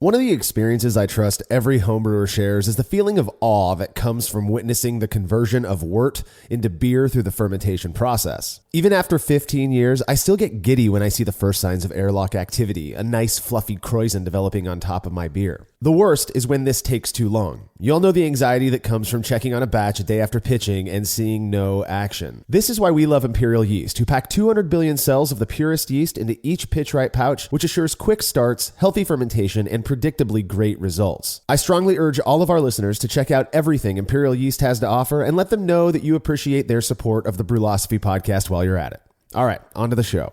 One of the experiences I trust every homebrewer shares is the feeling of awe that comes from witnessing the conversion of wort into beer through the fermentation process. Even after 15 years, I still get giddy when I see the first signs of airlock activity, a nice fluffy kreuzen developing on top of my beer. The worst is when this takes too long. You all know the anxiety that comes from checking on a batch a day after pitching and seeing no action. This is why we love Imperial Yeast, who pack 200 billion cells of the purest yeast into each pitch right pouch, which assures quick starts, healthy fermentation, and predictably great results. I strongly urge all of our listeners to check out everything Imperial Yeast has to offer and let them know that you appreciate their support of the Brewlosophy podcast while you're at it. All right, on to the show.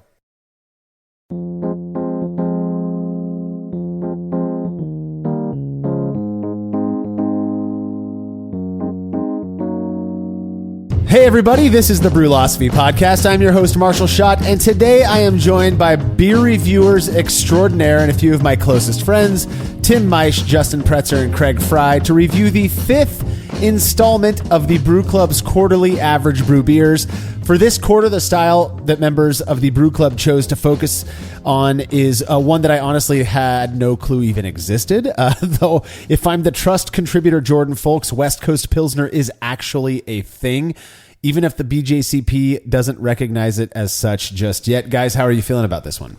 Hey everybody, this is the Brewlosophy podcast. I'm your host, Marshall Schott, and today I am joined by beer reviewers extraordinaire and a few of my closest friends, Tim Meisch, Justin Pretzer, and Craig Fry, to review the fifth installment of the Brew Club's quarterly AvgBrü beers. For this quarter, the style that members of the Brew Club chose to focus on is one that I honestly had no clue even existed. Though, if I'm the trust contributor Jordan Folks, West Coast Pilsner is actually a thing, even if the BJCP doesn't recognize it as such just yet. Guys, how are you feeling about this one?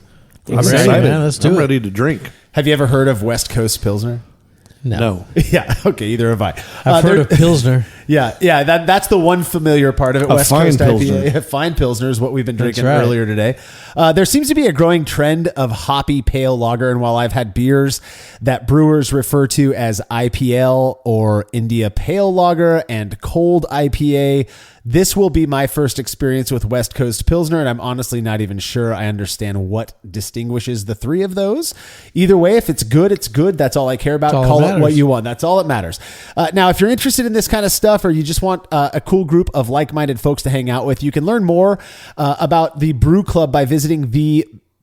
I'm excited, man. Let's do it. I'm ready to drink. Have you ever heard of West Coast Pilsner? No. Yeah, okay, either have I. I've heard of Pilsner. Yeah, that's the one familiar part of it. West Coast IPA. Fine Pilsner is what we've been drinking earlier today. There seems to be a growing trend of hoppy pale lager, and while I've had beers that brewers refer to as IPL or India Pale Lager and Cold IPA, this will be my first experience with West Coast Pilsner, and I'm honestly not even sure I understand what distinguishes the three of those. Either way, if it's good, it's good. That's all I care about. Call it what you want. That's all that matters. Now, if you're interested in this kind of stuff or you just want a cool group of like-minded folks to hang out with, you can learn more about the Brew Club by visiting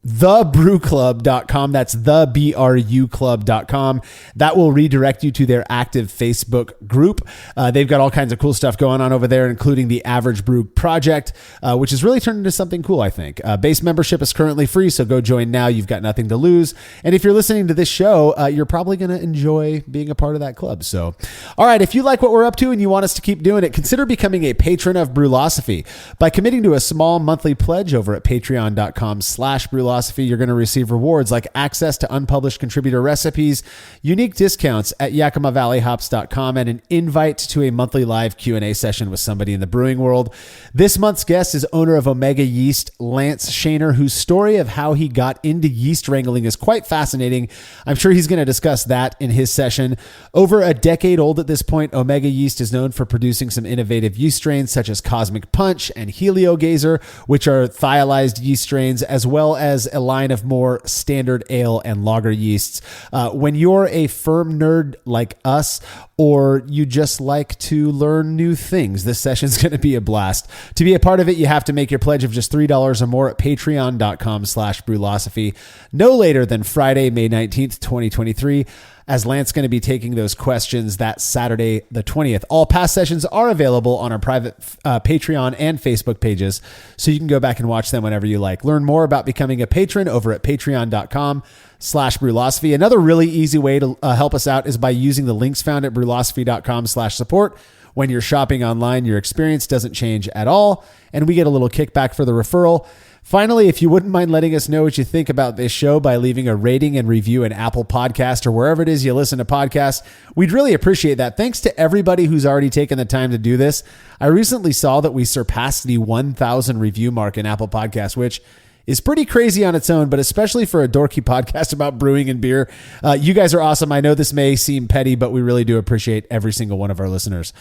thebrewclub.com. That's thebruclub.com. That will redirect you to their active Facebook group. They've got all kinds of cool stuff going on over there, including the AvgBrü project, which has really turned into something cool, I think. Base membership is currently free, so go join now. You've got nothing to lose. And if you're listening to this show, you're probably going to enjoy being a part of that club. So, all right, if you like what we're up to and you want us to keep doing it, consider becoming a patron of Brewlosophy. By committing to a small monthly pledge over at patreon.com/Brewlosophy, you're going to receive rewards like access to unpublished contributor recipes, unique discounts at YakimaValleyHops.com, and an invite to a monthly live Q&A session with somebody in the brewing world. This month's guest is owner of Omega Yeast, Lance Shaner, whose story of how he got into yeast wrangling is quite fascinating. I'm sure he's going to discuss that in his session. Over a decade old at this point, Omega Yeast is known for producing some innovative yeast strains such as Cosmic Punch and Heliogazer, which are thiolized yeast strains, as well as a line of more standard ale and lager yeasts. When you're a firm nerd like us, or you just like to learn new things, this session's going to be a blast. To be a part of it, you have to make your pledge of just $3 or more at patreon.com/Brewlosophy no later than Friday, May 19th, 2023. As Lance going to be taking those questions that Saturday, the 20th. All past sessions are available on our private Patreon and Facebook pages, so you can go back and watch them whenever you like. Learn more about becoming a patron over at patreon.com/Brewlosophy. Another really easy way to help us out is by using the links found at brewlosophy.com/support. When you're shopping online, your experience doesn't change at all, and we get a little kickback for the referral. Finally, if you wouldn't mind letting us know what you think about this show by leaving a rating and review in Apple Podcast or wherever it is you listen to podcasts, we'd really appreciate that. Thanks to everybody who's already taken the time to do this. I recently saw that we surpassed the 1,000 review mark in Apple Podcasts, which is pretty crazy on its own, but especially for a dorky podcast about brewing and beer. You guys are awesome. I know this may seem petty, but we really do appreciate every single one of our listeners.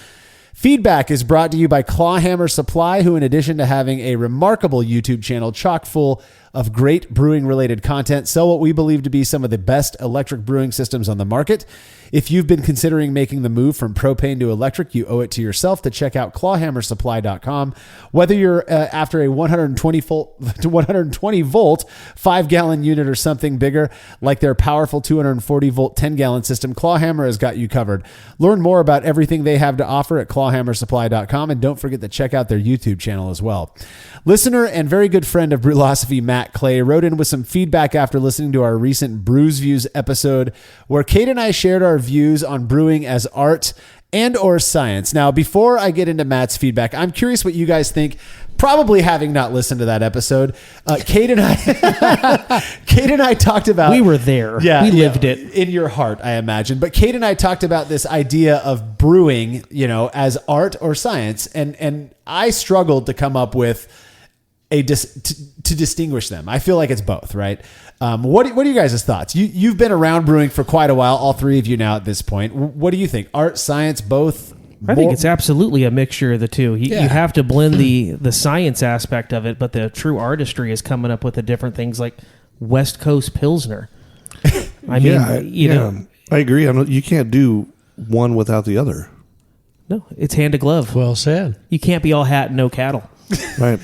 Feedback is brought to you by Clawhammer Supply, who, in addition to having a remarkable YouTube channel chock full of great brewing-related content, sell what we believe to be some of the best electric brewing systems on the market. If you've been considering making the move from propane to electric, you owe it to yourself to check out clawhammersupply.com. Whether you're after a 120 volt 5-gallon unit or something bigger, like their powerful 240 volt 10-gallon system, Clawhammer has got you covered. Learn more about everything they have to offer at clawhammersupply.com, and don't forget to check out their YouTube channel as well. Listener and very good friend of Brewlosophy, Matt Matt Clay wrote in with some feedback after listening to our recent Brews Views episode, where Kate and I shared our views on brewing as art and or science. Now, before I get into Matt's feedback, I'm curious what you guys think. Probably having not listened to that episode, Kate and I talked about. We were there. Yeah, we lived it in your heart, I imagine. But Kate and I talked about this idea of brewing, as art or science, and I struggled to come up with to distinguish them. I feel like it's both, right? What are you guys' thoughts? You've been around brewing for quite a while, all three of you now at this point. What do you think? Art, science, both? I think it's absolutely a mixture of the two. You have to blend the science aspect of it, but the true artistry is coming up with the different things like West Coast Pilsner. I agree. You can't do one without the other. No, it's hand to glove. Well said. You can't be all hat and no cattle. Right.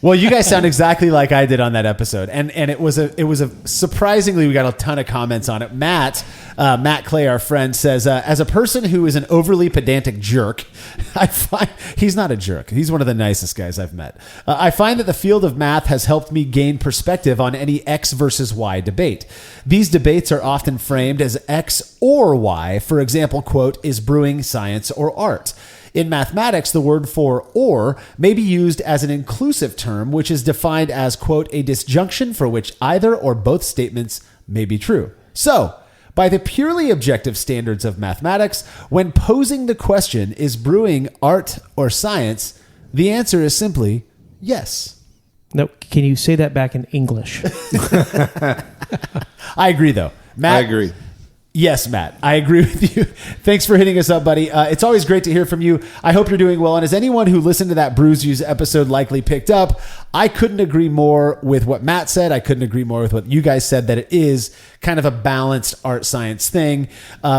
Well, you guys sound exactly like I did on that episode, and it was a surprisingly, we got a ton of comments on it. Matt Clay, our friend, says, as a person who is an overly pedantic jerk, I find he's not a jerk. He's one of the nicest guys I've met. I find that the field of math has helped me gain perspective on any X versus Y debate. These debates are often framed as X or Y. For example, quote, is brewing science or art? In mathematics, the word for or may be used as an inclusive term, which is defined as, quote, a disjunction for which either or both statements may be true. So, by the purely objective standards of mathematics, when posing the question, is brewing art or science, the answer is simply yes. No, can you say that back in English? I agree, though. Matt, I agree. Yes, Matt, I agree with you. Thanks for hitting us up, buddy. It's always great to hear from you. I hope you're doing well. And as anyone who listened to that Brews Views episode likely picked up, I couldn't agree more with what Matt said. I couldn't agree more with what you guys said, that it is kind of a balanced art science thing.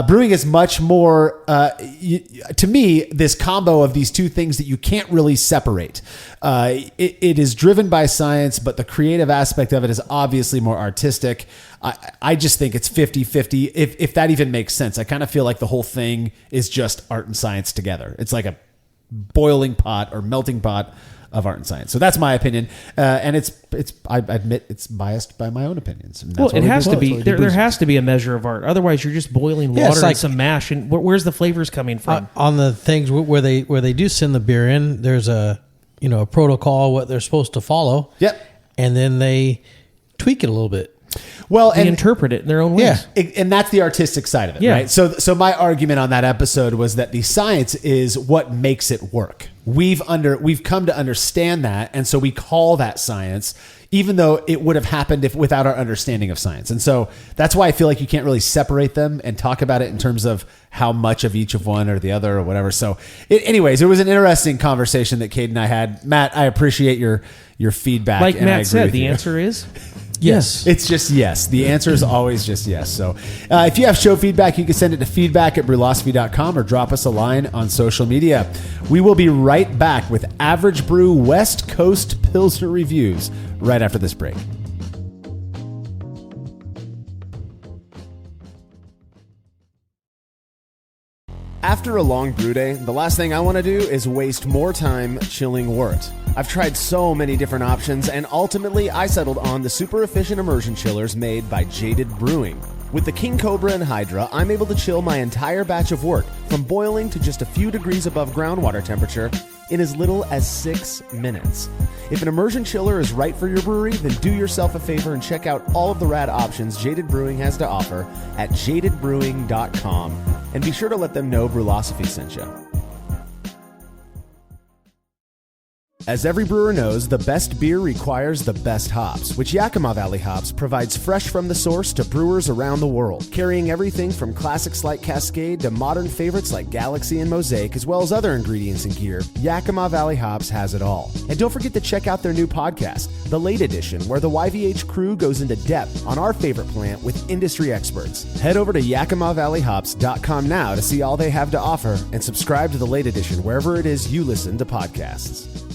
Brewing is much more, to me, this combo of these two things that you can't really separate. It is driven by science, but the creative aspect of it is obviously more artistic. I just think it's 50-50, if that even makes sense. I kind of feel like the whole thing is just art and science together. It's like a boiling pot or melting pot of art and science. So that's my opinion. And I admit it's biased by my own opinions. Well, it has to be. There has to be a measure of art. Otherwise, you're just boiling water and some mash. And where's the flavors coming from? On the things where they do send the beer in, there's a protocol, what they're supposed to follow. Yep. And then they tweak it a little bit. Well, they interpret it in their own ways. Yeah. And that's the artistic side of it, right? So my argument on that episode was that the science is what makes it work. We've come to understand that, and so we call that science, even though it would have happened without our understanding of science. And so that's why I feel like you can't really separate them and talk about it in terms of how much of each of one or the other or whatever. So anyways, it was an interesting conversation that Cade and I had. Matt, I appreciate your feedback. Like Matt said, the answer is... Yes. It's just yes. The answer is always just yes. So if you have show feedback, you can send it to feedback@brewlosophy.com or drop us a line on social media. We will be right back with AvgBrü West Coast Pilsner reviews right after this break. After a long brew day, the last thing I want to do is waste more time chilling wort. I've tried so many different options, and ultimately I settled on the super efficient immersion chillers made by Jaded Brewing. With the King Cobra and Hydra, I'm able to chill my entire batch of wort from boiling to just a few degrees above groundwater temperature in as little as 6 minutes. If an immersion chiller is right for your brewery, then do yourself a favor and check out all of the rad options Jaded Brewing has to offer at jadedbrewing.com. And be sure to let them know Brewlosophy sent you. As every brewer knows, the best beer requires the best hops, which Yakima Valley Hops provides fresh from the source to brewers around the world, carrying everything from classics like Cascade to modern favorites like Galaxy and Mosaic, as well as other ingredients and gear. Yakima Valley Hops has it all. And don't forget to check out their new podcast, The Late Edition, where the YVH crew goes into depth on our favorite plant with industry experts. Head over to YakimaValleyHops.com now to see all they have to offer and subscribe to The Late Edition wherever it is you listen to podcasts.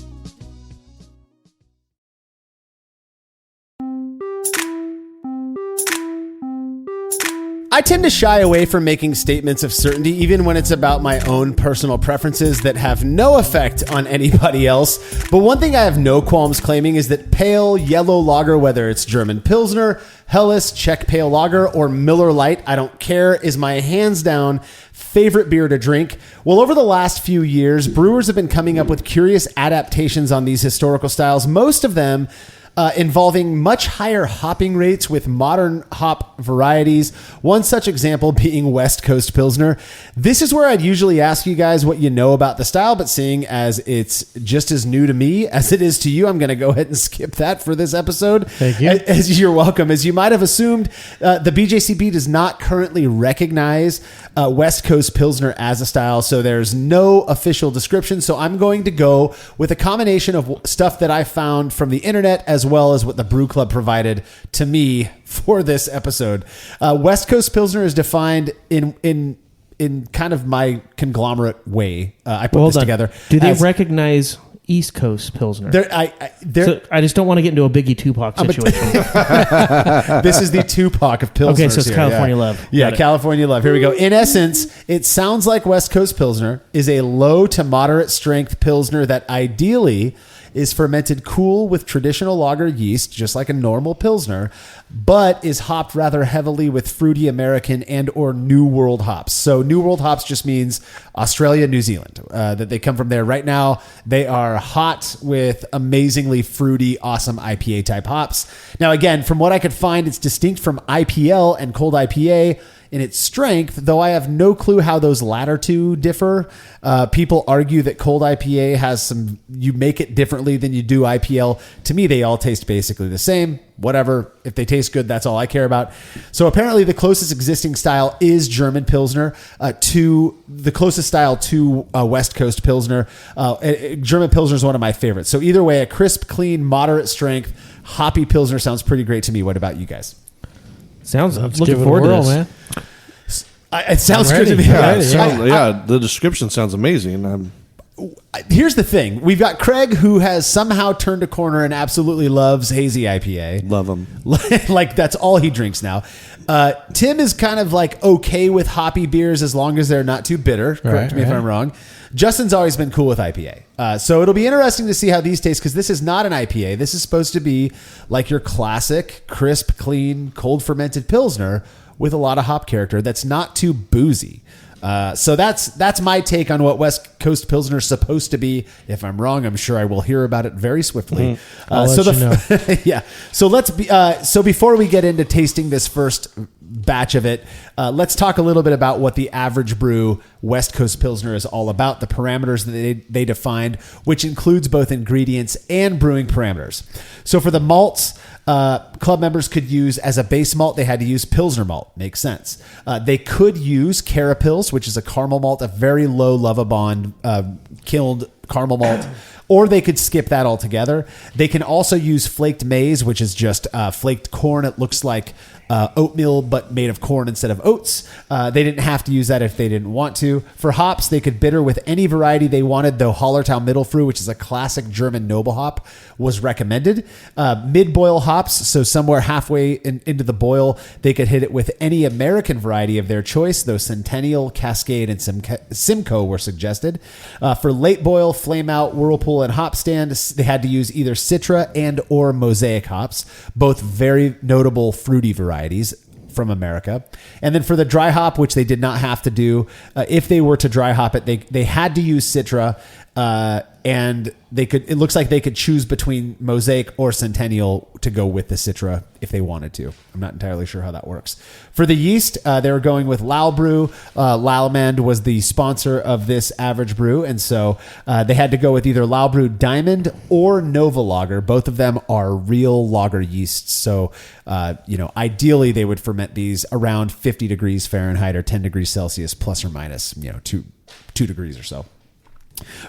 tend to shy away from making statements of certainty, even when it's about my own personal preferences that have no effect on anybody else. But one thing I have no qualms claiming is that pale yellow lager, whether it's German Pilsner, Helles, Czech Pale Lager, or Miller Lite, I don't care, is my hands down favorite beer to drink. Well, over the last few years, brewers have been coming up with curious adaptations on these historical styles, most of them involving much higher hopping rates with modern hop varieties. One such example being West Coast Pilsner. This is where I'd usually ask you guys what you know about the style, but seeing as it's just as new to me as it is to you, I'm going to go ahead and skip that for this episode. Thank you. As you're welcome. As you might have assumed, the BJCP does not currently recognize West Coast Pilsner as a style, so there's no official description. So I'm going to go with a combination of stuff that I found from the internet as well as what the Brew Club provided to me for this episode. West Coast Pilsner is defined in kind of my conglomerate way. I put this together. Do they recognize East Coast Pilsner? I just don't want to get into a Biggie Tupac situation. This is the Tupac of Pilsners. Okay, so it's here. California Love. Yeah, California Love. Here we go. In essence, it sounds like West Coast Pilsner is a low to moderate strength Pilsner that ideally is fermented cool with traditional lager yeast, just like a normal Pilsner, but is hopped rather heavily with fruity American and or New World hops. So New World hops just means Australia, New Zealand, that they come from there. Right now, they are hot with amazingly fruity, awesome IPA type hops. Now, again, from what I could find, it's distinct from IPL and cold IPA in its strength, though I have no clue how those latter two differ. People argue that cold IPA has you make it differently than you do IPL. To me, they all taste basically the same. Whatever. If they taste good, that's all I care about. So apparently the closest existing style is German Pilsner to West Coast Pilsner. German Pilsner is one of my favorites. So either way, a crisp, clean, moderate strength, hoppy Pilsner sounds pretty great to me. What about you guys? Sounds. Let's Looking give it a forward to whirl, this. man. It sounds I'm good to ready. me. Yeah, the description sounds amazing. Here's the thing. We've got Craig, who has somehow turned a corner and absolutely loves hazy IPA. Love them. Like, that's all he drinks now. Tim is kind of like okay with hoppy beers as long as they're not too bitter. Correct me if I'm wrong. Justin's always been cool with IPA. So it'll be interesting to see how these taste, because this is not an IPA. This is supposed to be like your classic, crisp, clean, cold fermented Pilsner with a lot of hop character that's not too boozy. So that's my take on what West Coast Pilsner is supposed to be. If I'm wrong, I'm sure I will hear about it very swiftly. I'll let you know. Yeah. So so before we get into tasting this first batch of it, let's talk a little bit about what the AvgBrü West Coast Pilsner is all about, the parameters that they defined, which includes both ingredients and brewing parameters. So for the malts, club members could use as a base malt, they had to use Pilsner malt. Makes sense. They could use Carapils, which is a caramel malt, a very low Lovibond kilned caramel malt, or they could skip that altogether. They can also use flaked maize, which is just flaked corn. It looks like oatmeal, but made of corn instead of oats. They didn't have to use that if they didn't want to. For hops, they could bitter with any variety they wanted, though Hallertau Mittelfrüh, which is a classic German noble hop, was recommended. Mid-boil hops, so somewhere halfway into the boil, they could hit it with any American variety of their choice, though Centennial, Cascade, and Simcoe were suggested. For late boil, flame out, whirlpool, and hop stand, they had to use either Citra and or Mosaic hops, both very notable fruity varieties from America. And then for the dry hop, which they did not have to do, if they were to dry hop it, they had to use Citra, and it looks like they could choose between Mosaic or Centennial to go with the Citra if they wanted to. I'm not entirely sure how that works. For the yeast, they were going with AvgBrü. Lalmand was the sponsor of this AvgBrü, and so they had to go with either AvgBrü Diamond or Nova Lager. Both of them are real lager yeasts, so ideally they would ferment these around 50 degrees Fahrenheit or 10 degrees Celsius, plus or minus 2 degrees or so.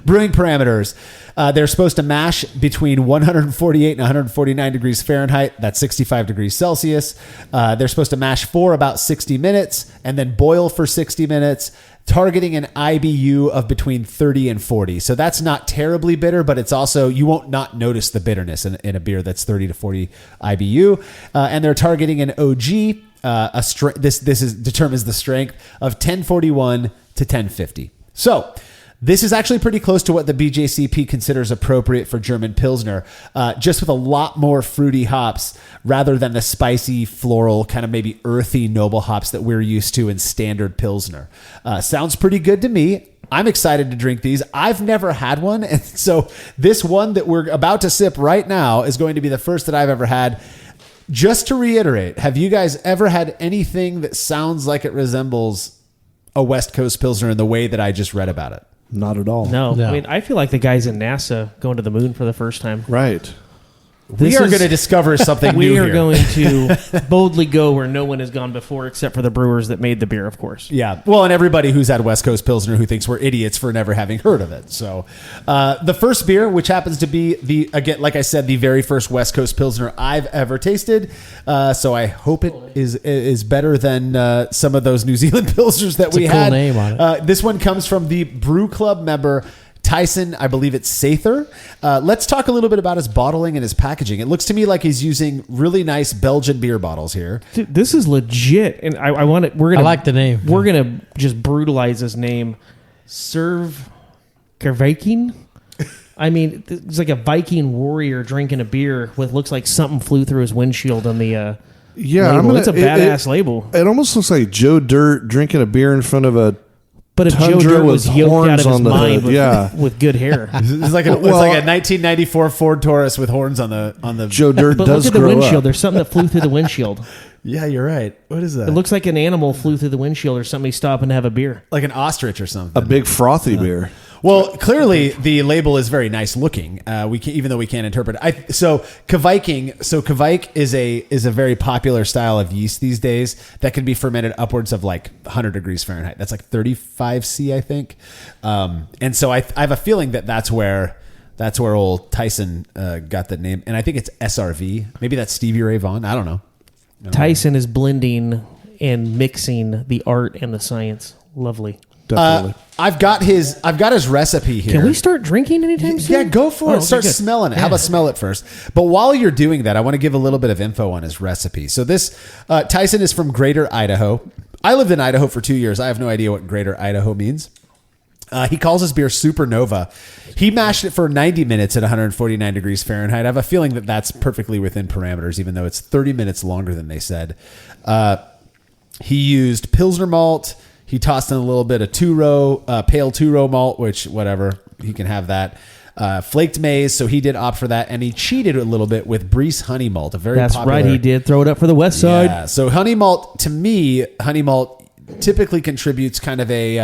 Brewing parameters. They're supposed to mash between 148 and 149 degrees Fahrenheit. That's 65 degrees Celsius. They're supposed to mash for about 60 minutes and then boil for 60 minutes, targeting an IBU of between 30 and 40. So that's not terribly bitter, but it's also, you won't not notice the bitterness in a beer that's 30 to 40 IBU. And they're targeting an OG. This determines the strength of 1041 to 1050. So this is actually pretty close to what the BJCP considers appropriate for German Pilsner, just with a lot more fruity hops rather than the spicy, floral, kind of maybe earthy noble hops that we're used to in standard Pilsner. Sounds pretty good to me. I'm excited to drink these. I've never had one, and so this one that we're about to sip right now is going to be the first that I've ever had. Just to reiterate, have you guys ever had anything that sounds like it resembles a West Coast Pilsner in the way that I just read about it? Not at all. No. I mean, I feel like the guys in NASA going to the moon for the first time. Right. We are going to discover something new We are here. going to boldly go where no one has gone before, except for the brewers that made the beer, of course. Yeah. Well, and everybody who's had West Coast Pilsner who thinks we're idiots for never having heard of it. So the first beer, which happens to be again, like I said, the very first West Coast Pilsner I've ever tasted. So I hope it is better than some of those New Zealand Pilsners that we a cool had. name on it. This one comes from the Brew Club member Tyson, I believe it's Sather. Let's talk a little bit about his bottling and his packaging. It looks to me like he's using really nice Belgian beer bottles here. Dude, this is legit, and I want it. I like the name. We're gonna just brutalize his name. Serve Viking. I mean, it's like a Viking warrior drinking a beer with looks like something flew through his windshield on the label. It's a badass label. It almost looks like Joe Dirt drinking a beer in front of a But if Joe Tundra Dirt with was yoked horns out of his on the mind hood, with good hair. It's like a 1994 Ford Taurus with horns on the. Joe Dirt But does look at the grow windshield. up. There's something that flew through the windshield. Yeah, you're right. What is that? It looks like an animal flew through the windshield or somebody stopping to have a beer. like an ostrich or something. A big frothy beer. Well, clearly the label is very nice looking. We can, even though we can't interpret it. So Kvike is a very popular style of yeast these days that can be fermented upwards of like 100 degrees Fahrenheit. That's like 35 C, I think. And so I have a feeling that's where old Tyson got the name, and I think it's SRV. Maybe that's Stevie Ray Vaughan. I don't know. Tyson is blending and mixing the art and the science. Lovely. Definitely. I've got his recipe here. Can we start drinking anytime soon? Yeah, go for it. okay, Start good. smelling it. How about smell it first? But while you're doing that, I want to give a little bit of info on his recipe. So this Tyson is from Greater Idaho. I lived in Idaho for 2 years. I have no idea what Greater Idaho means. He calls his beer Supernova. He mashed it for 90 minutes at 149 degrees Fahrenheit. I have a feeling that that's perfectly within parameters, even though it's 30 minutes longer than they said. He used Pilsner malt. He tossed in a little bit of pale two-row malt, which, whatever, he can have that. Flaked maize, so he did opt for that. And he cheated a little bit with Briess honey malt, a very That's popular... right, he did. Throw it up for the West Side. Yeah, so honey malt, to me, honey malt typically contributes kind of a...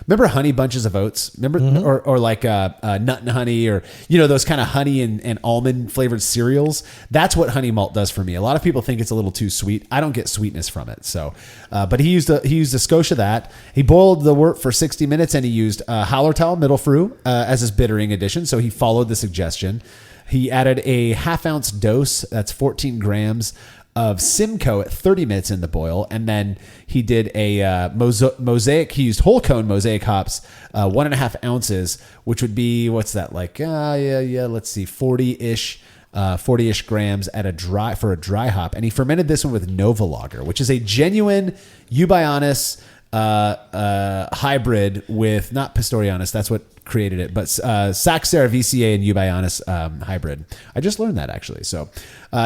remember honey bunches of oats? Remember, or like nut and honey, or those kind of honey and almond flavored cereals. That's what honey malt does for me. A lot of people think it's a little too sweet. I don't get sweetness from it. So, but he used a skosh of that. He boiled the wort for 60 minutes, and he used Hallertau Mittelfrüh as his bittering addition. So he followed the suggestion. He added a half-ounce dose. That's 14 grams. Of Simcoe at 30 minutes in the boil, and then he did a mosaic. He used whole cone mosaic hops, 1.5 ounces, which would be what's that like? Let's see, 40-ish grams at a dry hop, and he fermented this one with Nova Lager, which is a genuine Eubionis hybrid with not Pistorianus. That's what created it, but Sac Cerevisiae and Eubionis hybrid. I just learned that actually. So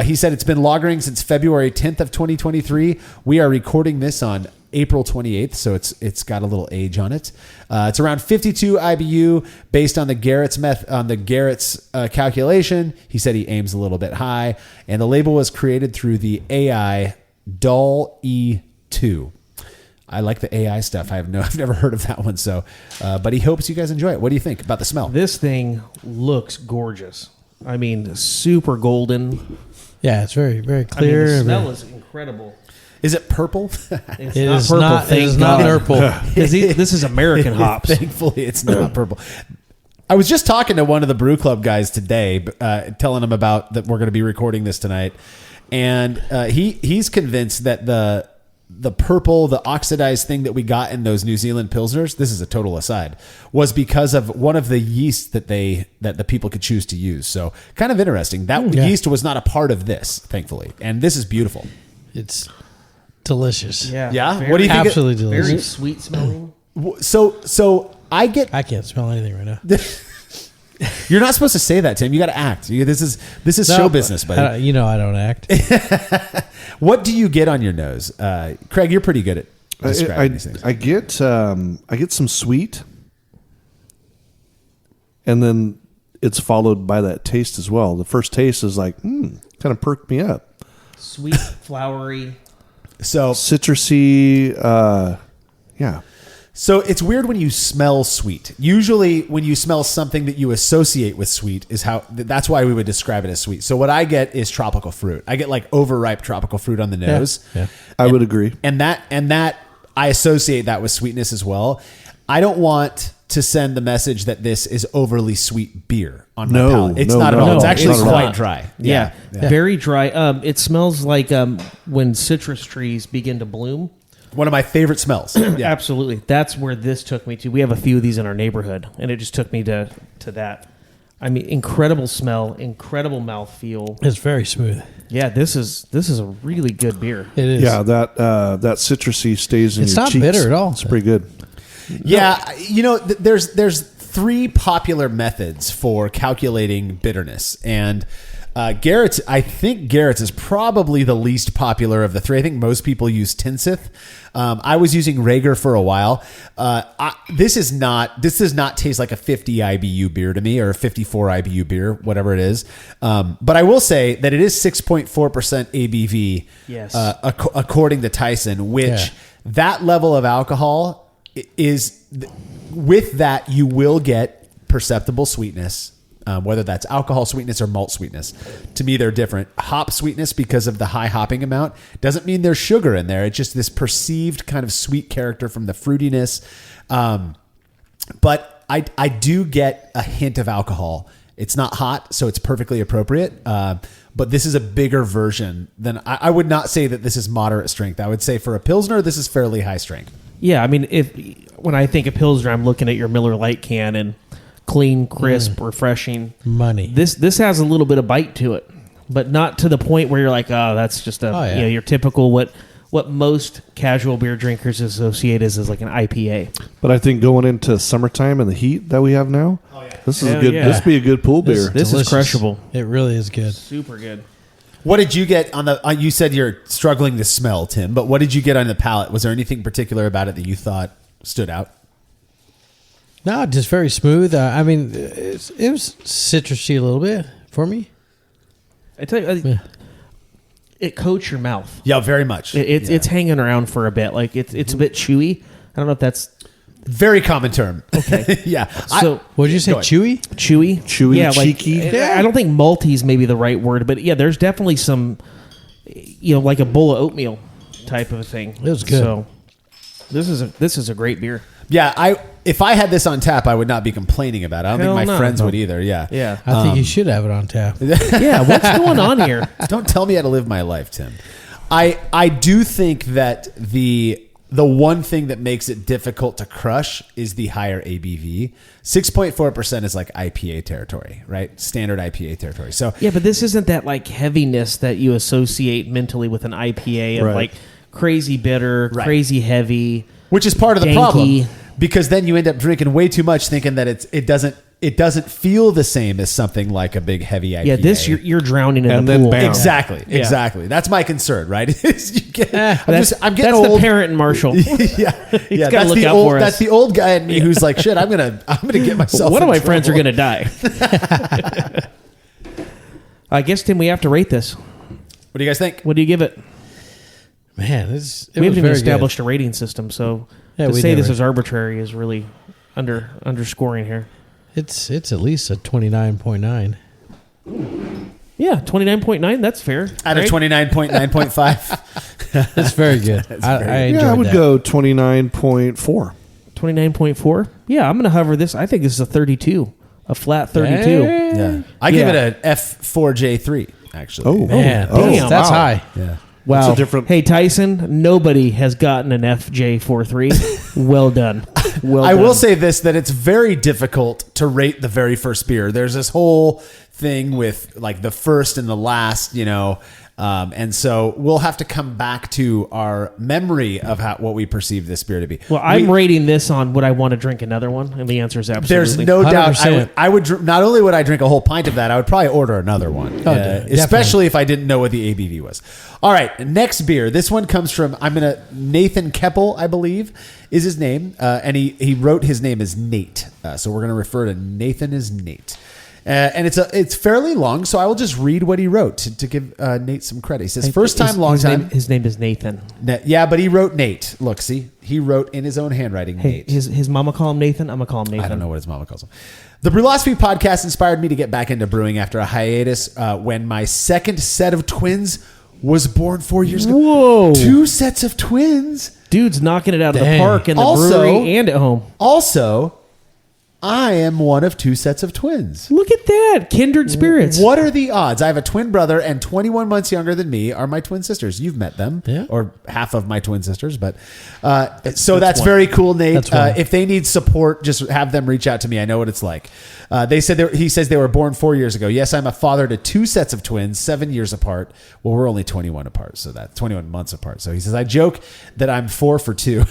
he said it's been lagering since February 10th of 2023. We are recording this on April 28th, so it's got a little age on it. It's around 52 IBU based on the Garrett's calculation. He said he aims a little bit high, and the label was created through the AI DAL E2. I like the AI stuff. I've never heard of that one. So, but he hopes you guys enjoy it. What do you think about the smell? This thing looks gorgeous. I mean, super golden. Yeah, it's very, very I mean, clear. the smell is incredible. Is it purple? It's It not is purple. not. It Thank is not God. purple. Because this is American hops. Thankfully, it's not purple. I was just talking to one of the Brew Club guys today, telling him about that we're going to be recording this tonight, and he's convinced that the purple, the oxidized thing that we got in those New Zealand Pilsners, this is a total aside, was because of one of the yeast that the people could choose to use. So kind of interesting. That yeast was not a part of this, thankfully, and this is beautiful. It's delicious. Yeah. Very, What do you think? Absolutely delicious. Very sweet smelling. So I can't smell anything right now. You're not supposed to say that, Tim. You got to act. This is show business, buddy. I don't act. What do you get on your nose, Craig? You're pretty good at describing these things. I get some sweet, and then it's followed by that taste as well. The first taste is like, kind of perked me up. Sweet, flowery. So Citrusy, yeah. So it's weird when you smell sweet. Usually when you smell something that you associate with sweet that's why we would describe it as sweet. So what I get is tropical fruit. I get like overripe tropical fruit on the nose. Yeah. I would agree. And that I associate that with sweetness as well. I don't want to send the message that this is overly sweet beer on my palate. It's not at all. It's actually quite dry. Yeah. Very dry. It smells like when citrus trees begin to bloom. One of my favorite smells. Yeah. Absolutely. That's where this took me to. We have a few of these in our neighborhood, and it just took me to that. I mean, incredible smell, incredible mouthfeel. It's very smooth. Yeah, this is a really good beer. It is. Yeah, that citrusy stays in It's your not cheeks. bitter at all. It's pretty good. Yeah, there's three popular methods for calculating bitterness, and I think Garrett's is probably the least popular of the three. I think most people use Tinseth. I was using Rager for a while. This does not taste like a 50 IBU beer to me, or a 54 IBU beer, whatever it is. But I will say that it is 6.4% ABV, Yes. According to Tyson, which that level of alcohol is, with that you will get perceptible sweetness. Whether that's alcohol sweetness or malt sweetness. To me, they're different. Hop sweetness, because of the high hopping amount, doesn't mean there's sugar in there. It's just this perceived kind of sweet character from the fruitiness. But I do get a hint of alcohol. It's not hot, so it's perfectly appropriate. But this is a bigger version than I would not say that this is moderate strength. I would say for a Pilsner, this is fairly high strength. Yeah, I mean, when I think of Pilsner, I'm looking at your Miller Lite can and clean, crisp, refreshing. Money. This has a little bit of bite to it, but not to the point where you're like, oh, that's just your typical what most casual beer drinkers associate as like an IPA. But I think going into summertime and the heat that we have now, this is Hell good. yeah. This would be a good pool beer. This is crushable. It really is good. Super good. What did you get on the? You said you're struggling to smell, Tim. But what did you get on the palate? Was there anything particular about it that you thought stood out? No, just very smooth. I mean, it was citrusy a little bit for me. I tell you, it coats your mouth. Yeah, very much. It's hanging around for a bit. Like it's a bit chewy. I don't know if that's very common term. Okay. Yeah. So what did you say? Chewy? Chewy, yeah, cheeky. I don't think malty is maybe the right word, but yeah, there's definitely some, like a bowl of oatmeal type of a thing. It was good. So this is a great beer. Yeah, if I had this on tap, I would not be complaining about it. I don't Hell think my no. friends would either. Yeah. Yeah. I think you should have it on tap. Yeah. What's going on here? Don't tell me how to live my life, Tim. I do think that the one thing that makes it difficult to crush is the higher ABV. 6.4% is like IPA territory, right? Standard IPA territory. So Yeah, but this isn't that like heaviness that you associate mentally with an IPA of like crazy bitter, crazy heavy. Which is part of the Danky. problem, because then you end up drinking way too much, thinking that it doesn't feel the same as something like a big heavy IPA. Yeah, this you're drowning in And the then pool. bam. Exactly. That's my concern, right? I'm getting That's old. the parent in Marshall. yeah. gotta That's look the out old. for us. That's the old guy in me who's like, shit. I'm gonna get myself. One of in my friends are trouble. going to die. I guess, Tim, we have to rate this. What do you guys think? What do you give it? Man, We was haven't even very established a rating system, so Yeah, to we say this never- is arbitrary is really underscoring here. good. It's at least a 29.9. Yeah, 29.9, that's fair. Out of right? 29.9.5. It's very good. I enjoyed I would that. go 29.4. 29.4? Yeah, I'm going to hover this. I think this is a 32. a flat 32. Yeah. I give Yeah. it an F4J3, actually. Oh, Man, damn. that's high. Yeah. Wow. It's a different- Hey, Tyson, nobody has gotten an FJ43. Well done. Well I done. will say this, that it's very difficult to rate the very first beer. There's this whole thing with like the first and the last, and so we'll have to come back to our memory of what we perceive this beer to be. Well, I'm rating this on would I want to drink another one? And the answer is absolutely. There's no doubt. 100%. I would not only would I drink a whole pint of that, I would probably order another one, definitely. especially if I didn't know what the ABV was. All right, next beer. This one comes from Nathan Keppel, I believe, is his name, and he wrote his name as Nate, so we're going to refer to Nathan as Nate. And it's fairly long, so I will just read what he wrote to give Nate some credit. He says, first time, long time. His name is Nathan. Yeah, but he wrote Nate. Look, see? He wrote in his own handwriting, Hey, Nate. his mama call him Nathan. I'm going to call him Nathan. I don't know what his mama calls him. The Brewlosophy podcast inspired me to get back into brewing after a hiatus when my second set of twins was born 4 years ago. Whoa. 2 sets of twins. Dude's knocking it out of the Dang. park in the Also- brewery and at home. Also, I am one of 2 sets of twins. Look at that. Kindred spirits. What are the odds? I have a twin brother, and 21 months younger than me are my twin sisters. You've met them, Yeah. or half of my twin sisters. But so that's very cool, Nate. That's one. If they need support, just have them reach out to me. I know what it's like. He says they were born 4 years ago. Yes, I'm a father to 2 sets of twins, 7 years apart. Well, we're only 21 apart, so that's 21 months apart. So he says, I joke that I'm 4 for 2.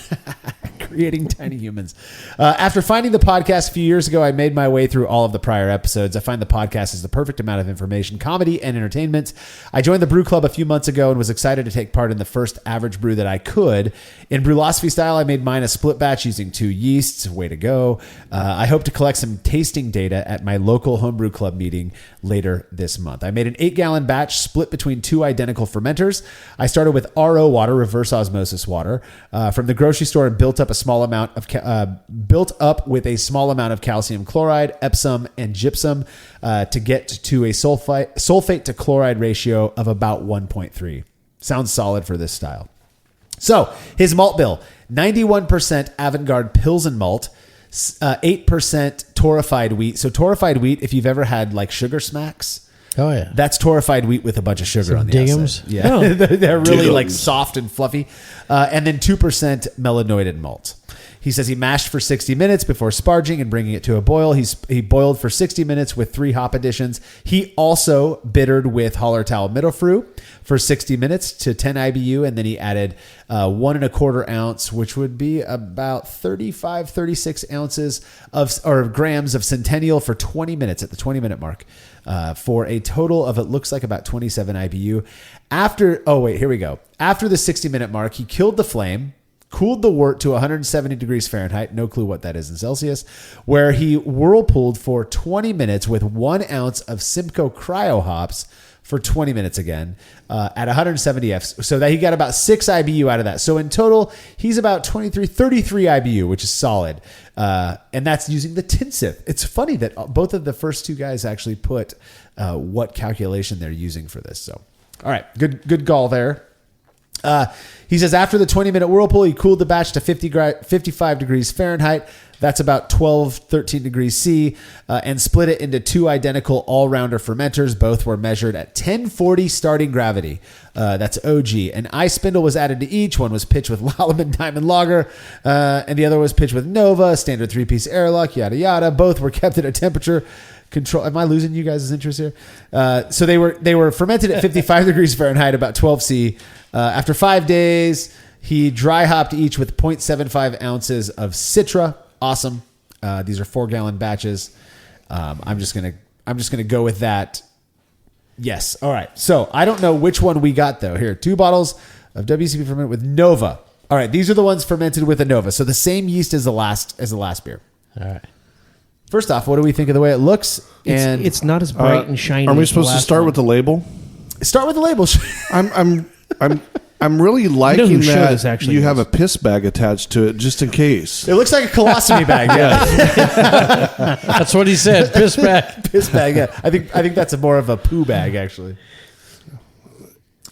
Creating tiny humans. After finding the podcast a few years ago, I made my way through all of the prior episodes. I find the podcast is the perfect amount of information, comedy, and entertainment. I joined the Brew Club a few months ago and was excited to take part in the first average brew that I could. In Brewlosophy style, I made mine a split batch using 2 yeasts. Way to go. I hope to collect some tasting data at my local homebrew club meeting later this month. I made an 8-gallon batch split between 2 identical fermenters. I started with RO water, reverse osmosis water, from the grocery store and built up with a small amount of calcium chloride, Epsom, and gypsum to get to a sulfate to chloride ratio of about 1.3. Sounds solid for this style. So his malt bill: 91% AvgBrü Pilsen malt, 8% torrefied wheat. So torrefied wheat, if you've ever had like sugar smacks, Oh, yeah. that's torrefied wheat with a bunch of sugar Some on the Diggums? outside. Yeah, they're really like Diggums. soft and fluffy. And then 2% melanoided malt. He says he mashed for 60 minutes before sparging and bringing it to a boil. He boiled for 60 minutes with 3 hop additions. He also bittered with Hallertau Mittelfrüh for 60 minutes to 10 IBU, and then he added 1 1/4 ounce, which would be about 36 ounces or grams of Centennial for 20 minutes at the 20-minute mark, for a total of, it looks like, about 27 IBU. After the 60-minute mark, he killed the flame, cooled the wort to 170 degrees Fahrenheit, no clue what that is in Celsius, where he whirlpooled for 20 minutes with 1 ounce of Simcoe Cryo hops for 20 minutes again at 170 Fs, so that he got about 6 IBU out of that. So in total, he's about 33 IBU, which is solid. And that's using the Tinsith. It's funny that both of the first 2 guys actually put what calculation they're using for this. So, all right, good call there. He says after the 20-minute whirlpool, he cooled the batch to 55 degrees Fahrenheit. That's about 13 degrees C, and split it into 2 identical all-rounder fermenters. Both were measured at 1040 starting gravity. That's OG. An ice spindle was added to each. One was pitched with Lallemand Diamond Lager, and the other was pitched with Nova, standard 3-piece airlock, yada, yada. Both were kept at a temperature control. Am I losing you guys' interest here? So they were fermented at 55 degrees Fahrenheit, about 12 C. After 5 days, he dry hopped each with 0.75 ounces of Citra. Awesome. These are 4-gallon batches. I'm just gonna go with that. Yes. All right. So I don't know which one we got though. Here, 2 bottles of WCB fermented with Nova. All right. These are the ones fermented with a Nova. So the same yeast as the last beer. All right. First off, what do we think of the way it looks? And It's not as bright and shiny. Are we as the supposed to last start one. with the label? start with the label. I'm really liking whose show that this actually you have is. a piss bag attached to it just in case. It looks like a colostomy bag. Yeah, That's what he said. Piss back. piss bag. Yeah, I think that's more of a poo bag actually.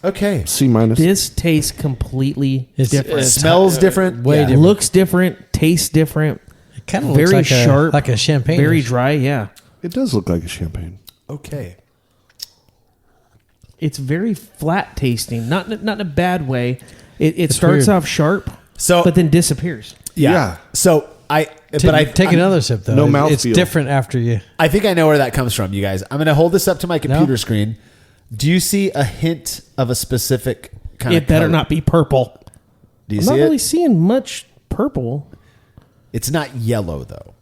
Okay, C minus. This tastes completely different. It's smells different. way different. Looks different. Tastes different. It kind of Very looks like sharp. like a champagne. Very dry. Yeah. It does look like a champagne. Okay. It's very flat tasting, not in a bad way. It starts weird. off sharp, So but then disappears. Yeah. So Take another sip though. No It's mouthfeel. different after you. I think I know where that comes from, you guys. I'm going to hold this up to my computer screen. Do you see a hint of a specific kind of It better color? not be purple. Do you I'm see not it? really seeing much purple. It's not yellow, though.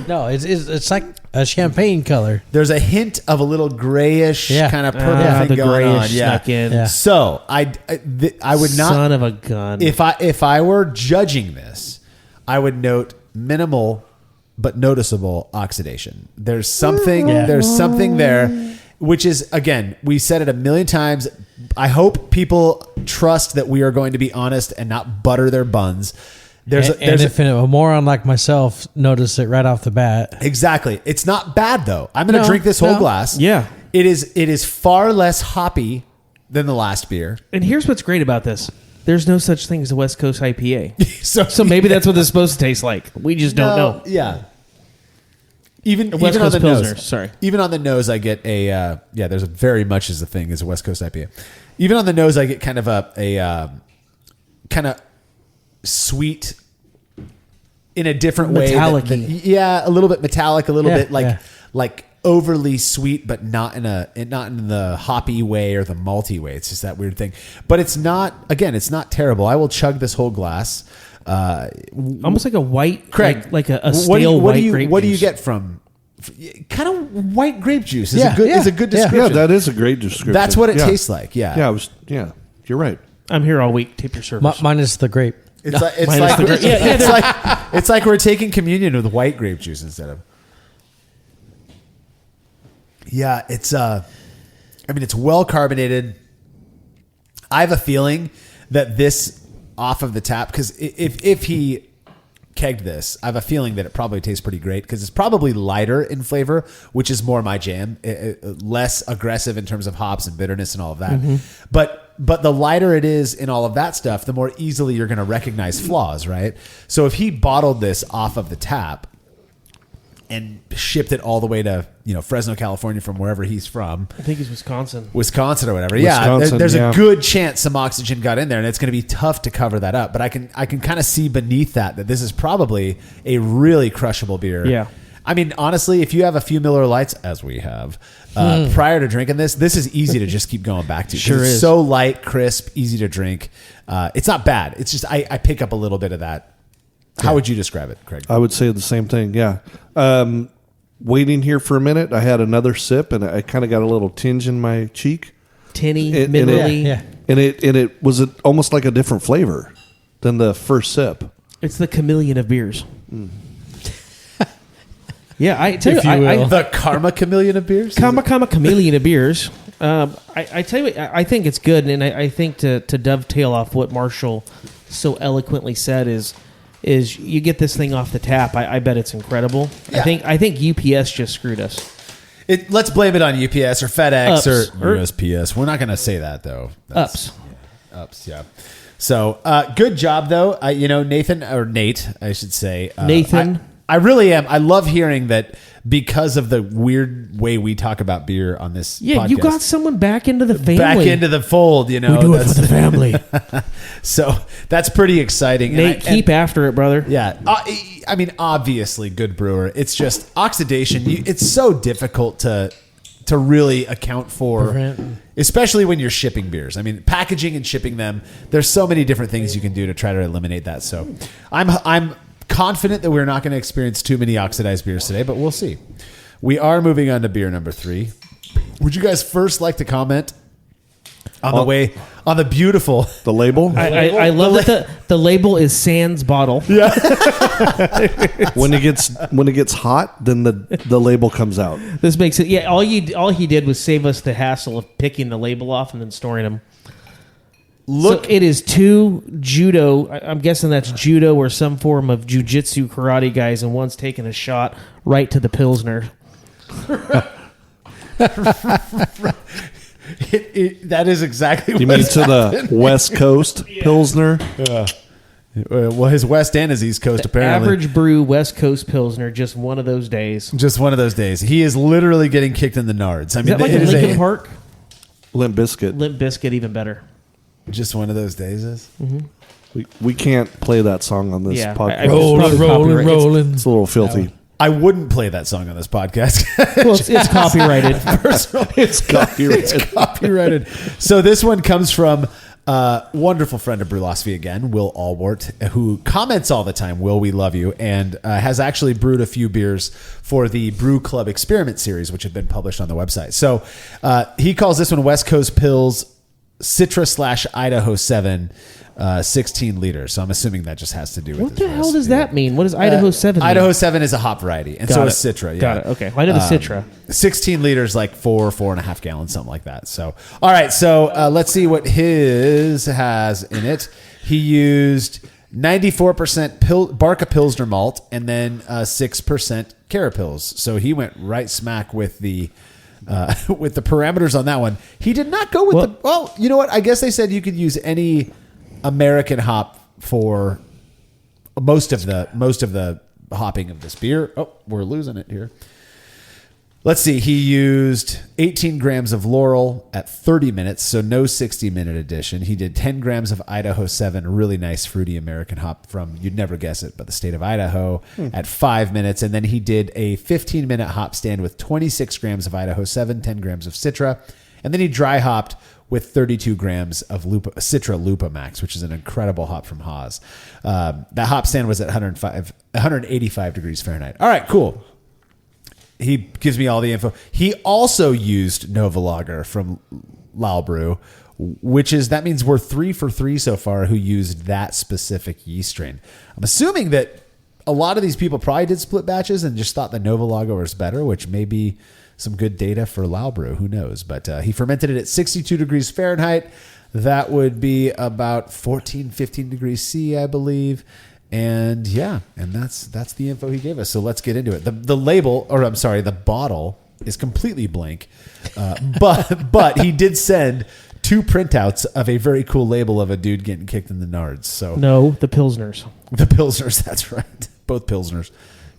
No, it's like a champagne color. There's a hint of a little grayish kind of purple thing the going on. grayish snuck in. Yeah. So I would not. Son of a gun. If I were judging this, I would note minimal but noticeable oxidation. There's something there, which is, again, we said it a million times. I hope people trust that we are going to be honest and not butter their buns. If a moron like myself noticed it right off the bat. Exactly. It's not bad though. I'm going to drink this whole glass. Yeah. It is far less hoppy than the last beer. And here's what's great about this. There's no such thing as a West Coast IPA. So Maybe that's what it's supposed to taste like. We just don't know. Yeah. Even West on Coast the Pilsner, nose. sorry. Even on the nose, I get a there's a very much as a thing as a West Coast IPA. Even on the nose, I get kind of a kind of sweet in a different way. Metallic-y. A little bit metallic, a little Yeah, bit yeah. like overly sweet, but not in the hoppy way or the malty way. It's just that weird thing. But it's not. Again, it's not terrible. I will chug this whole glass. Almost like a white, Craig, like a stale white grape What do you juice. get from? Kind of white grape juice is Yeah, a good yeah, is a good yeah. description. Yeah, that is a great description. That's what it Yeah. tastes like. Yeah, Yeah, you're right. I'm here all week. Tip your service. Minus the grape. It's like it's Minus like, the grape. Yeah, it's like we're taking communion with white grape juice instead of. Yeah, it's it's well carbonated. I have a feeling that this off of the tap, because if he kegged this, I have a feeling that it probably tastes pretty great because it's probably lighter in flavor, which is more my jam. Less aggressive in terms of hops and bitterness and all of that. Mm-hmm. But the lighter it is in all of that stuff, the more easily you're going to recognize flaws, right? So if he bottled this off of the tap and shipped it all the way to Fresno, California, from wherever he's from, I think it's Wisconsin. or whatever. Wisconsin, There's yeah. a good chance some oxygen got in there, and it's going to be tough to cover that up. But I can kind of see beneath that this is probably a really crushable beer. Yeah. I mean, honestly, if you have a few Miller Lights, as we have, prior to drinking this is easy to just keep going back to. 'Cause Sure it's is. so light, crisp, easy to drink. It's not bad. It's just I pick up a little bit of that. How would you describe it, Craig? I would say the same thing. Yeah. Waiting here for a minute, I had another sip, and I kind of got a little tinge in my cheek, Tinny, and minerally. Yeah. and it was almost like a different flavor than the first sip. It's the chameleon of beers. Yeah, I tell If you, you will. The Karma Chameleon of beers? Comma chameleon of beers. I tell you, I think it's good, and I think to dovetail off what Marshall so eloquently said is you get this thing off the tap. I bet it's incredible. Yeah. I think UPS just screwed us. Let's blame it on UPS or FedEx Ups. or Or- USPS. We're not going to say that though. Ups. Ups, yeah. So good job though. Nathan or Nate, I should say. Nathan. I really am. I love hearing that because of the weird way we talk about beer on this. Yeah, podcast. you got someone back into the family. back into the fold. We do it for the family. So that's pretty exciting. Nate, keep after it, brother. Yeah. I mean, obviously, good brewer. It's just oxidation. It's so difficult to really account for, Prevent. especially when you're shipping beers. I mean, packaging and shipping them, there's so many different things you can do to try to eliminate that. So I'm confident that we're not going to experience too many oxidized beers today, but we'll see. We are moving on to beer number 3. Would you guys first like to comment on the beautiful... The label, I love that the label is Sans bottle. when it gets hot, then the label comes out. This makes it. Yeah, all he did was save us the hassle of picking the label off and then storing them. Look, So it is 2 judo. I'm guessing that's judo or some form of jujitsu karate guys, and one's taking a shot right to the Pilsner. that is exactly You what mean to the West Coast Pilsner? Well, his West and his East Coast, apparently. AvgBrü West Coast Pilsner, just one of those days. Just one of those days. He is literally getting kicked in the nards. I Is mean, that like it a is Linkin Park? Limp Bizkit. Limp Bizkit, even better. just one of those days. Is We can't play that song on this Yeah, podcast. I mean, Rolling, rolling. It's a little filthy. I wouldn't play that song on this podcast. Well, it's copyrighted. It's copyrighted. It's copyrighted. So this one comes from wonderful friend of Brewlosophy again, Will Allwart, who comments all the time. Will, we love you, and has actually brewed a few beers for the Brew Club Experiment series, which have been published on the website. So he calls this one West Coast Pils Citra / Idaho 7. 16 liters. So I'm assuming that just has to do with What the his hell does recipe. that mean? What does Idaho 7 mean? Idaho 7 is a hop variety, and Got so it. is Citra. Yeah. Got it. Okay. I know the Citra. 16 liters, like 4.5 gallons, something like that. So, all right. So let's see what his has in it. He used 94% Barca Pilsner malt and then 6% Carapils. So he went right smack with the parameters on that one. He did not go with well, you know what? I guess they said you could use any American hop for most of the hopping of this beer. Oh, we're losing it here. Let's see. He used 18 grams of Laurel at 30 minutes, so no 60-minute addition. He did 10 grams of Idaho 7, really nice fruity American hop from, you'd never guess it, but the state of Idaho at 5 minutes. And then he did a 15-minute hop stand with 26 grams of Idaho 7, 10 grams of Citra. And then he dry hopped with 32 grams of Citra Lupa Max, which is an incredible hop from Haas. That hop stand was at 185 degrees Fahrenheit. All right, cool. He gives me all the info. He also used Nova Lager from AvgBrü, that means we're 3 for 3 so far who used that specific yeast strain. I'm assuming that a lot of these people probably did split batches and just thought the Nova Lager was better, which may be some good data for AvgBrü. Who knows? But he fermented it at 62 degrees Fahrenheit. That would be about 15 degrees C, I believe. And that's the info he gave us. So let's get into it. The label, or I'm sorry, the bottle is completely blank. But he did send 2 printouts of a very cool label of a dude getting kicked in the nards. So No, the Pilsners. the Pilsners, that's right. Both Pilsners.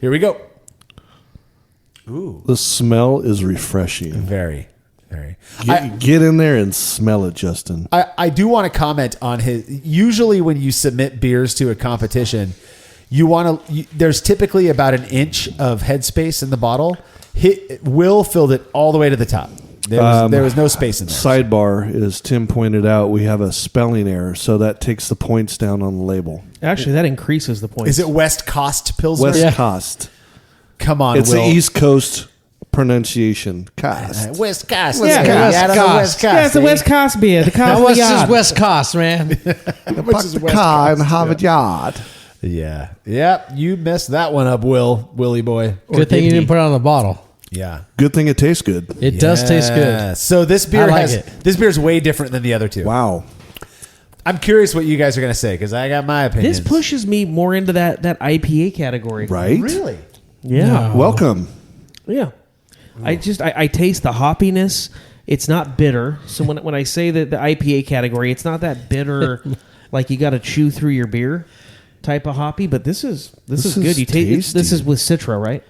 Here we go. Ooh. The smell is refreshing. Very, very. Get in there and smell it, Justin. I do want to comment on his. Usually, when you submit beers to a competition, there's typically about an inch of headspace in the bottle. Will filled it all the way to the top. There was no space in there. Sidebar, as Tim pointed out, we have a spelling error, so that takes the points down on the label. Actually, that increases the points. Is it West Coast Pilsner? West Coast. Come on, It's Will. the East Coast pronunciation. Cost. West Coast. Yeah, Out of the West Coast. Yeah, it's the West Coast beer. The How Coast much Yard. is West Coast, man? Which is West car in Coast, Harvard Yard. Yeah. Yep. You messed that one up, Willie boy. Good thing you didn't put it on the bottle. Yeah. Good thing it tastes good. It does taste good. So this beer I like it. This beer is way different than the other two. Wow. I'm curious what you guys are going to say because I got my opinion. This pushes me more into that IPA category. Right? Really? Yeah. No. Welcome. Yeah. I taste the hoppiness. It's not bitter. So when I say that the IPA category, it's not that bitter, like you got to chew through your beer type of hoppy. But this is good. You taste. This is with Citra, right?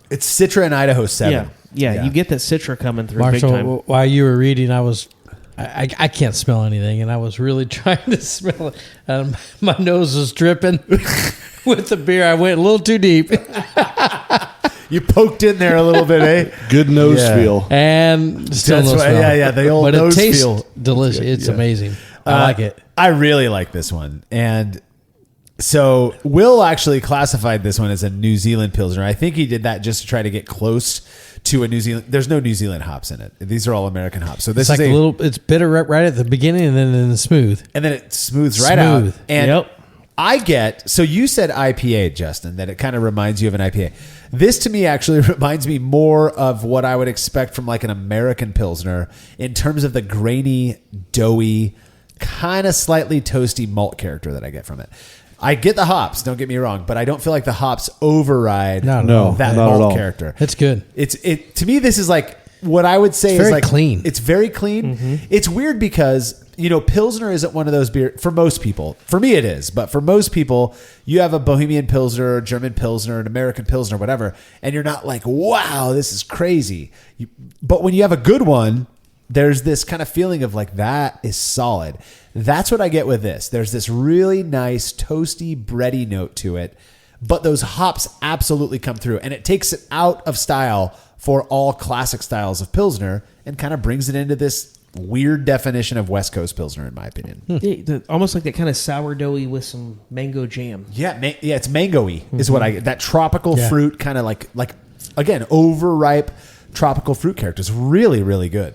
It's Citra and Idaho 7. Yeah. You get that Citra coming through big time. Marshall, while you were reading, I can't smell anything, and I was really trying to smell it. My nose was dripping with the beer. I went a little too deep. You poked in there a little bit, eh? Good nose Yeah. feel. And still That's no right. smell. Yeah, the old but nose it tastes feel. delicious. It's amazing. I like it. I really like this one. And so Will actually classified this one as a New Zealand Pilsner. I think he did that just to try to get close to a New Zealand. There's no New Zealand hops in it. These are all American hops. So this It's like is a little. It's bitter right at the beginning, and then smooth. and then it smooths right out. Smooth. And Yep. I get, so you said IPA, Justin, that it kind of reminds you of an IPA. This to me actually reminds me more of what I would expect from like an American Pilsner in terms of the grainy, doughy, kind of slightly toasty malt character that I get from it. I get the hops, don't get me wrong, but I don't feel like the hops override No, that not at malt all. character. It's good. To me, this is like what I would say It's is very like clean. It's very clean. It's weird because Pilsner isn't one of those beer for most people. For me, it is, but for most people, you have a Bohemian Pilsner, German Pilsner, an American Pilsner, whatever, and you're not like, wow, this is crazy. But when you have a good one, there's this kind of feeling of like, that is solid. That's what I get with this. There's this really nice toasty, bready note to it, but those hops absolutely come through, and it takes it out of style for all classic styles of Pilsner and kind of brings it into this weird definition of West Coast Pilsner, in my opinion. Almost like that kind of sourdoughy with some mango jam. Yeah, it's mango-y is what I get. That tropical fruit kind of like again, overripe tropical fruit character is really, really good.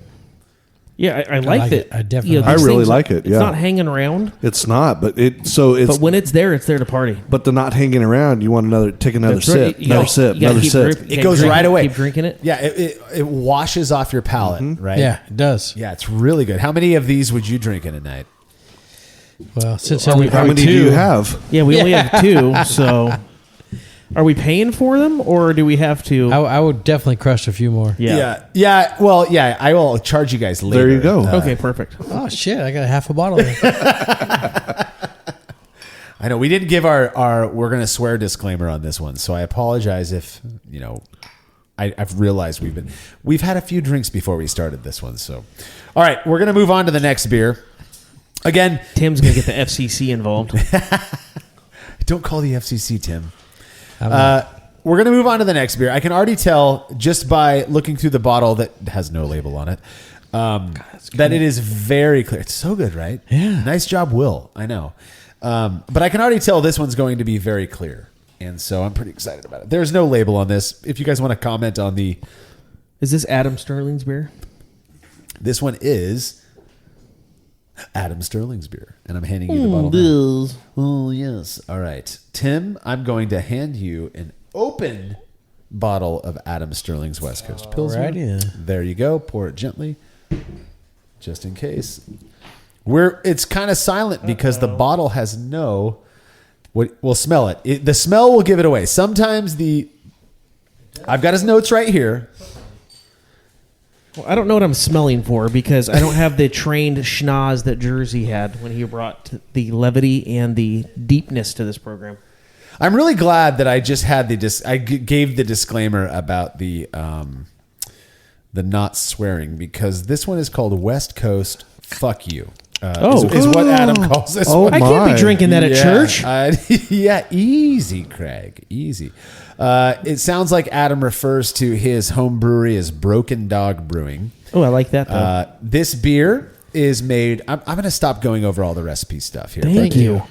Yeah, I like it. I definitely I really like it. It's Yeah. not hanging around. It's not, but But when it's there to party. But the not hanging around, you want take another That's right. sip, You another gotta- sip, you gotta another keep sip. drip- It goes right away. Keep drinking it. Yeah, it washes off your palate, right? Yeah, it does. Yeah, it's really good. How many of these would you drink in a night? Well, since I only How brought many do you have? Yeah, we only have 2, so are we paying for them or do we have to? I would definitely crush a few more. Yeah. Well, yeah, I will charge you guys later. There you go. Okay, perfect. Oh shit! I got a half a bottle. There. I know we didn't give our we're going to swear disclaimer on this one, so I apologize if, I've realized we've had a few drinks before we started this one. So, all right, we're going to move on to the next beer. Again, Tim's going to get the FCC involved. don't call the FCC, Tim. We're going to move on to the next beer. I can already tell just by looking through the bottle that has no label on it that it is very clear. It's so good, right? Yeah. Nice job, Will. I know. But I can already tell this one's going to be very clear. And so I'm pretty excited about it. There's no label on this. If you guys want to comment on Is this Adam Sterling's beer? this one is Adam Sterling's beer. And I'm handing you the bottle now. Oh, yes. All right. Tim, I'm going to hand you an open bottle of Adam Sterling's West Coast Pilsner. Alrighty. There you go. Pour it gently, just in case. It's kind of silent because the bottle has no... We'll smell it. The smell will give it away. Sometimes I've got his notes right here. Well, I don't know what I'm smelling for because I don't have the trained schnoz that Jersey had when he brought the levity and the deepness to this program. I'm really glad that I just had gave the disclaimer about the not swearing, because this one is called West Coast Fuck You. Is what Adam calls this one. I can't be drinking that at church. Yeah, easy, Craig, easy. It sounds like Adam refers to his home brewery as Broken Dog Brewing. Oh, I like that, though. This beer is made... I'm going to stop going over all the recipe stuff here. Thank you.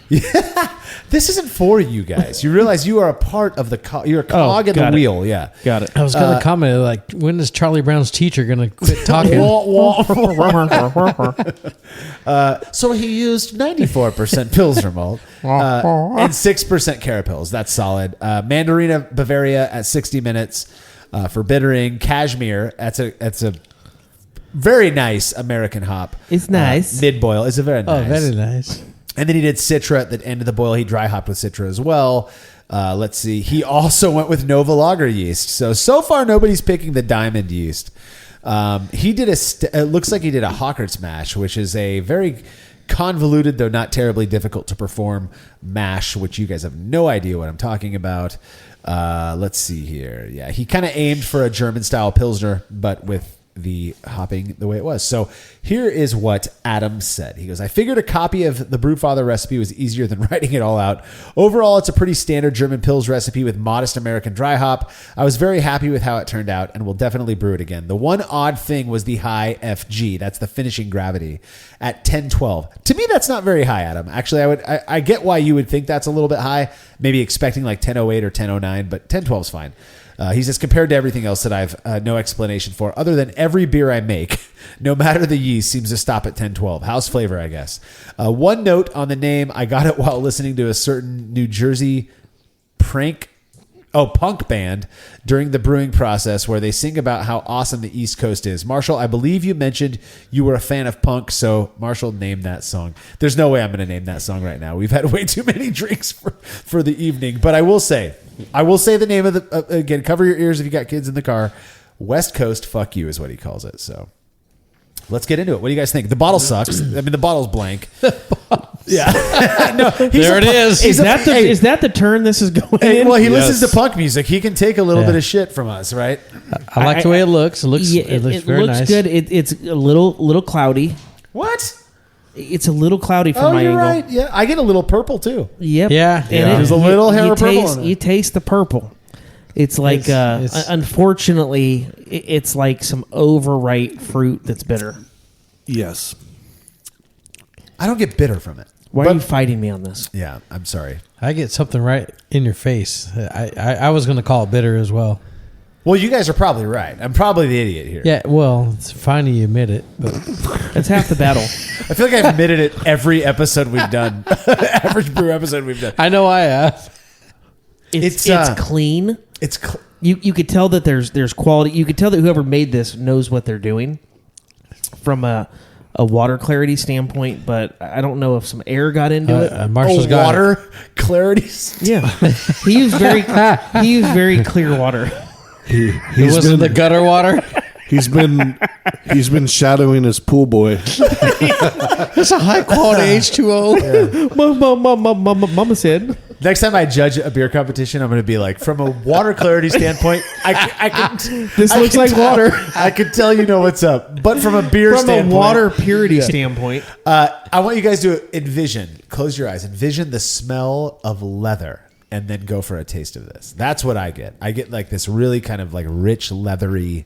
This isn't for you guys. You realize you are a part of you're a cog in the got it. wheel. Yeah. Got it. I was going to comment like, when is Charlie Brown's teacher going to quit talking? So he used 94% Pilsner malt and 6% Carapils. That's solid. Mandarina Bavaria at 60 minutes for bittering. Cashmere. That's a very nice American hop. It's nice. Mid boil. It's a very nice. Oh, very nice. And then he did Citra at the end of the boil. He dry hopped with Citra as well. Let's see. He also went with Nova Lager yeast. So far, nobody's picking the diamond yeast. He did it looks like he did a Hockert's mash, which is a very convoluted, though not terribly difficult to perform mash, which you guys have no idea what I'm talking about. Let's see here. Yeah, he kind of aimed for a German style Pilsner, but with the hopping the way it was. So here is what Adam said. He goes, I figured a copy of the Brewfather recipe was easier than writing it all out. Overall, it's a pretty standard German Pils recipe with modest American dry hop. I was very happy with how it turned out and will definitely brew it again. The one odd thing was the high FG. That's the finishing gravity at 1012. To me, that's not very high, Adam. Actually, I get why you would think that's a little bit high, maybe expecting like 1008 or 1009, but 1012 is fine. He says, compared to everything else that I've no explanation for, other than every beer I make, no matter the yeast, seems to stop at 10-12. House flavor, I guess. One note on the name, I got it while listening to a certain New Jersey punk band during the brewing process where they sing about how awesome the East Coast is. Marshall, I believe you mentioned you were a fan of punk, so Marshall, name that song. There's no way I'm going to name that song right now. We've had way too many drinks for the evening, but I will say the name of the, again, cover your ears if you got kids in the car. West Coast Fuck You is what he calls it. So let's get into it. What do you guys think? The bottle sucks. I mean, the bottle's blank. Yeah. No, There it is. Is that the turn this is going in? Well, he listens to punk music. He can take a little bit of shit from us, right? I like the way it looks. It looks, it looks very looks nice. good. It's a little cloudy. What? It's a little cloudy from Oh, my you're angle. right. Yeah, I get a little purple too. Yep. Yeah. And Yeah. There's a little hair of purple taste, on it. You taste the purple. It's like, It's- unfortunately, it's like some overripe fruit that's bitter. Yes. I don't get bitter from it. Why are you fighting me on this? Yeah, I'm sorry. I get something right in your face. I was going to call it bitter as well. Well, you guys are probably right. I'm probably the idiot here. Yeah, well, it's fine you admit it. But That's half the battle. I feel like I've admitted it every episode we've done. Average brew episode we've done. I know I have. It's It's, clean. It's You could tell that there's quality. You could tell that whoever made this knows what they're doing from a water clarity standpoint, but I don't know if some air got into it. Marshall's got water clarity. Yeah, he used very clear water. It wasn't the gutter water. He's been shadowing his pool boy. It's a high quality H2O. Mama said. Next time I judge a beer competition, I'm going to be like, from a water clarity standpoint, I can. This I looks can like tell- water. I can tell you know what's up. But from a beer From a standpoint, water purity standpoint, I want you guys to envision. Close your eyes. Envision the smell of leather, and then go for a taste of this. That's what I get. I get like this really kind of like rich, leathery.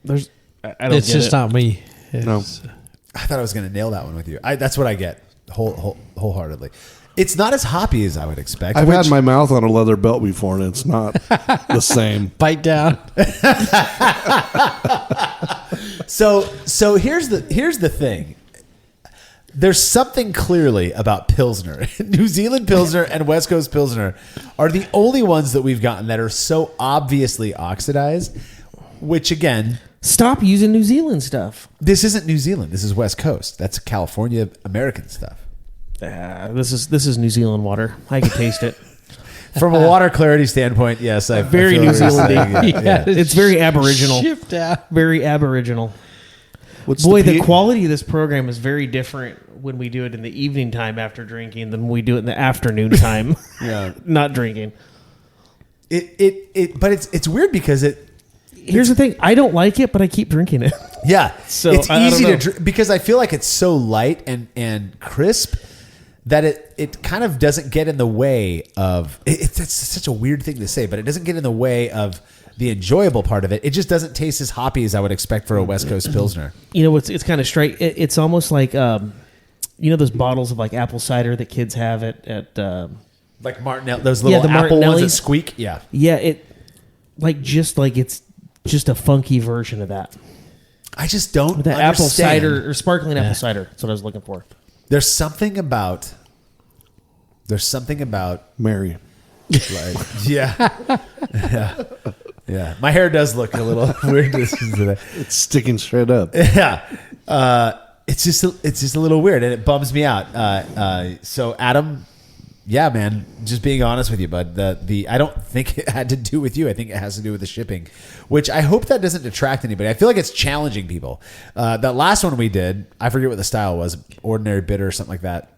there's. I don't It's get just it. not me. No. I thought I was going to nail that one with you. That's what I get wholeheartedly. It's not as hoppy as I would expect. I've which- had my mouth on a leather belt before, and it's not the same. Bite down. So here's the thing. There's something clearly about Pilsner. New Zealand Pilsner and West Coast Pilsner are the only ones that we've gotten that are so obviously oxidized, which again, Stop using New Zealand stuff. this isn't New Zealand. This is West Coast. That's California American stuff. This is New Zealand water. I can taste it. From a water clarity standpoint, yes, I Very feel New what you're Zealand-y. saying. Yeah. It's very Aboriginal. Shift out. Very Aboriginal. What's Boy, the P- quality of this program is very different when we do it in the evening time after drinking than when we do it in the afternoon time. Yeah. Not drinking. But it's weird because Here's the thing. I don't like it, but I keep drinking it. yeah, So, it's I don't easy know. to drink because I feel like it's so light and crisp that it kind of doesn't get in the way of it's such a weird thing to say, but it doesn't get in the way of the enjoyable part of it. It just doesn't taste as hoppy as I would expect for a West Coast Pilsner. You know, it's kind of straight. It's almost like, you know, those bottles of like apple cider that kids have at Like Martinelli, those little the apple ones that Martinellis. squeak. Yeah. yeah, it's just a funky version of that. I just don't The apple understand. cider or sparkling apple cider. That's what I was looking for. There's something about Mary. like, yeah. My hair does look a little weird today. It's sticking straight up. Yeah. It's just a little weird and it bums me out. So Adam, yeah, man, just being honest with you, bud, I don't think it had to do with you. I think it has to do with the shipping, which I hope that doesn't detract anybody. I feel like it's challenging people. That last one we did, I forget what the style was, ordinary bitter or something like that.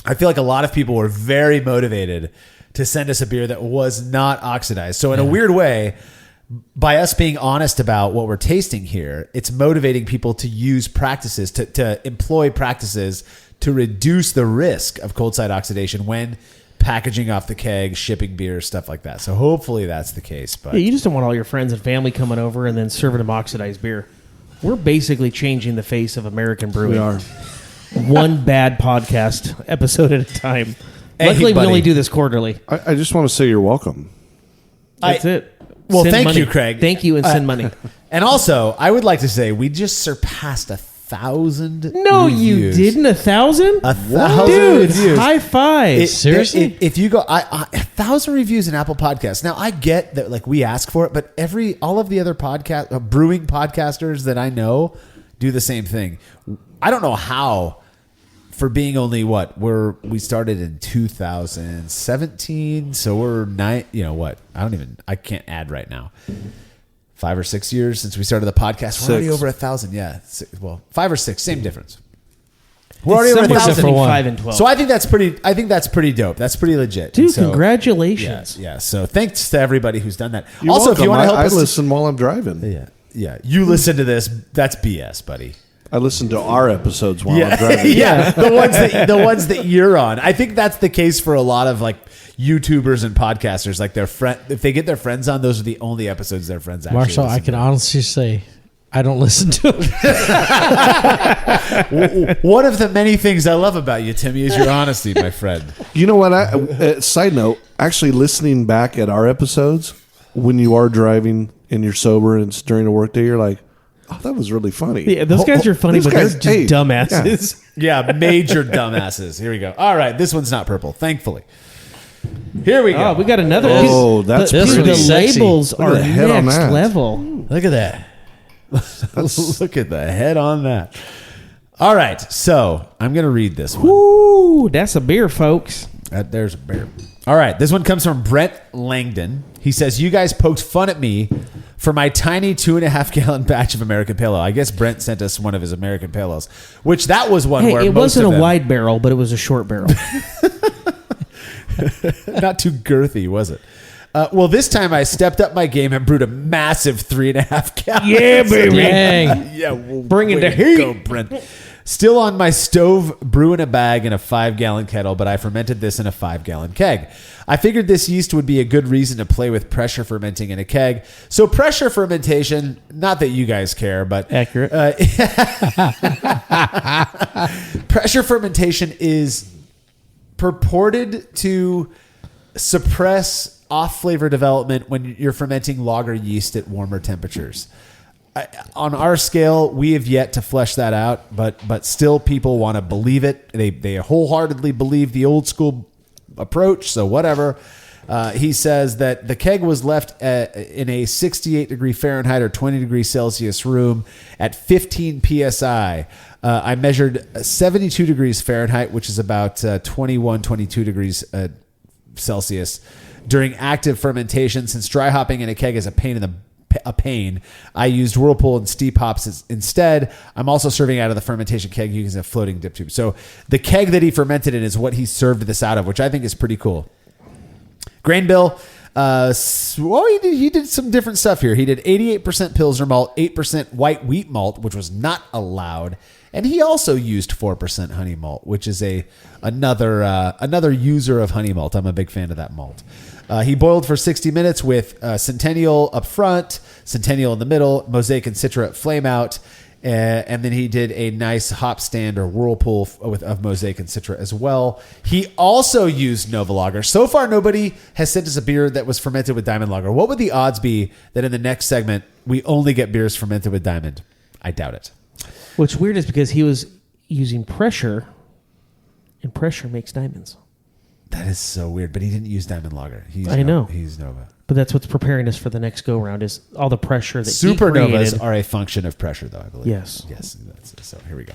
I feel like a lot of people were very motivated to send us a beer that was not oxidized. So in a weird way, by us being honest about what we're tasting here, it's motivating people to use practices, to employ practices to reduce the risk of cold side oxidation when packaging off the keg, shipping beer, stuff like that. So hopefully that's the case. But Yeah, you just don't want all your friends and family coming over and then serving them oxidized beer. We're basically changing the face of American brewing. We are. One bad podcast episode at a time. Hey, Luckily, we buddy. only do this quarterly. I just want to say you're welcome. That's it. Well, Send thank money. you, Craig. Thank you, and send money. And also, I would like to say we just surpassed 1,000. No, you reviews. didn't. 1,000? 1,000 Dude, reviews. high five. Seriously? If you go, 1,000 reviews in Apple Podcasts. Now I get that, like we ask for it, but all of the other brewing podcasters that I know do the same thing. I don't know how. For being only we started in 2017, so we're I can't add right now. 5 or 6 years since we started the podcast. We're already 6. over 1,000. Yeah. 5 or 6, same difference. We're already over Somewhere 1,000. between for one. 5 and 12. So I think that's pretty dope. That's pretty legit. Dude, And so, congratulations. Yeah. So thanks to everybody who's done that. You're also, if you welcome. want to help I us, listen while I'm driving. yeah, you listen to this. That's BS, buddy. I listen to our episodes while I'm driving. Yeah, the ones that you're on. I think that's the case for a lot of like YouTubers and podcasters. Like if they get their friends on, those are the only episodes their friends actually Marshall, listen I can to. honestly say I don't listen to it. One of the many things I love about you, Timmy, is your honesty, my friend. You know what? Side note, actually listening back at our episodes when you are driving and you're sober and it's during a workday, you're like, oh, that was really funny. Yeah, those guys are funny, Those but guys- they're just hey, dumbasses. Yeah, major dumbasses. Here we go. All right, this one's not purple, thankfully. Here we go. Oh, we got another. Oh, that's the, pretty the sexy. labels Look are at the head on next that. level. Look at that. Look at the head on that. All right, so I'm going to read this one. Ooh, that's a beer, folks. There's a bear. All right, this one comes from Brent Langdon. He says, you guys poked fun at me for my tiny 2.5 gallon batch of American Pale Ale. I guess Brent sent us one of his American Pale Ales, which that was one Hey, where it most wasn't of a them, wide barrel, but it was a short barrel. not too girthy, was it? Well, this time I stepped up my game and brewed a massive 3.5 gallons. Yeah, baby. Dang. Yeah, well, Bringing way the to heat. go, Brent. Still on my stove, brew in a bag in a 5-gallon kettle, but I fermented this in a 5-gallon keg. I figured this yeast would be a good reason to play with pressure fermenting in a keg. So pressure fermentation, not that you guys care, but Accurate. pressure fermentation is purported to suppress off-flavor development when you're fermenting lager yeast at warmer temperatures. On our scale, we have yet to flesh that out, but still people want to believe it. They wholeheartedly believe the old school approach, so whatever. He says that the keg was left in a 68 degree Fahrenheit or 20 degrees Celsius room at 15 psi. I measured 72 degrees Fahrenheit, which is about 21, 22 degrees Celsius during active fermentation. Since dry hopping in a keg is a pain, I used Whirlpool and steep hops instead. I'm also serving out of the fermentation keg using a floating dip tube. So the keg that he fermented in is what he served this out of, which I think is pretty cool. Grain bill. He did some different stuff here. He did 88% Pilsner malt, 8% white wheat malt, which was not allowed. And he also used 4% honey malt, which is another user of honey malt. I'm a big fan of that malt. He boiled for 60 minutes with Centennial up front, Centennial in the middle, Mosaic and Citra at flame out, and then he did a nice hop stand or whirlpool of Mosaic and Citra as well. He also used Nova Lager. So far, nobody has sent us a beer that was fermented with Diamond Lager. What would the odds be that in the next segment we only get beers fermented with Diamond? I doubt it. What's weird is because he was using pressure, and pressure makes diamonds. That is so weird, but he didn't use Diamond Lager. I know. He's Nova. But that's what's preparing us for the next go round is all the pressure that he Supernovas created. are a function of pressure, though, I believe. Yes. So here we go.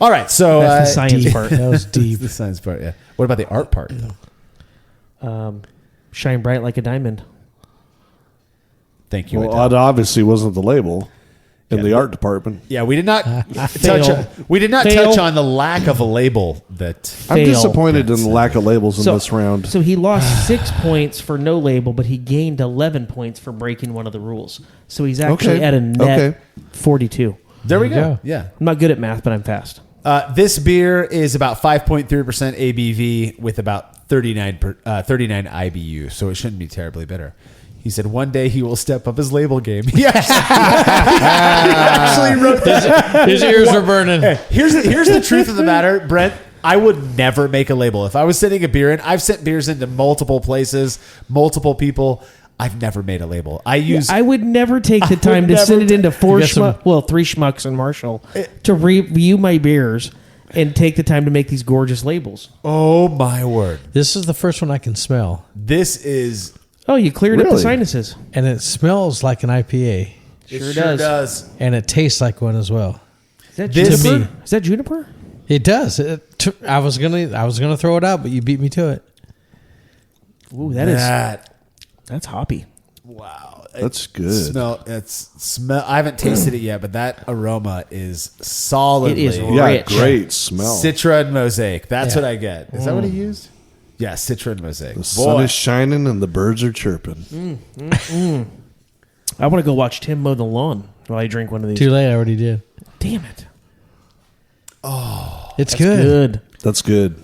All right. So That's the science Deep. part. That was deep. the science part. Yeah. What about the art part, though? Shine bright like a diamond. Thank you. Well, Adele. it obviously wasn't the label in the art department. Yeah, we did not Fail. touch on the lack of a label that. I'm Fail. disappointed in the lack of labels in this round. So he lost 6 points for no label, but he gained 11 points for breaking one of the rules. So he's actually Okay. at a net Okay. 42. There we you go. go. Yeah. I'm not good at math, but I'm fast. This beer is about 5.3% ABV with about 39 IBU, so it shouldn't be terribly bitter. He said one day he will step up his label game. He actually wrote that. His ears are burning. Hey, here's the truth of the matter, Brent. I would never make a label. If I was sending a beer in, I've sent beers into multiple places, multiple people. I've never made a label. I would never take the time to never send it into You got some- three schmucks and Marshall to review my beers and take the time to make these gorgeous labels. Oh my word. This is the first one I can smell, This is Oh, you cleared up the Really? sinuses. and it smells like an IPA, Sure does. and it tastes like one as well. Is that This- juniper? To me- Is that juniper? It does. I was gonna throw it out, but you beat me to it. Ooh, that's hoppy. Wow. That's good. Smell. I haven't tasted it yet, but that aroma is solidly. It is Yeah, rich. great smell. Citra and Mosaic. That's Yeah. what I get. Is that what he used? Yeah, Citra and Mosaic. The sun is shining and the birds are chirping. I want to go watch Tim mow the lawn while I drink one of these. Too late. I already did. Damn it. It's That's good. good. That's good.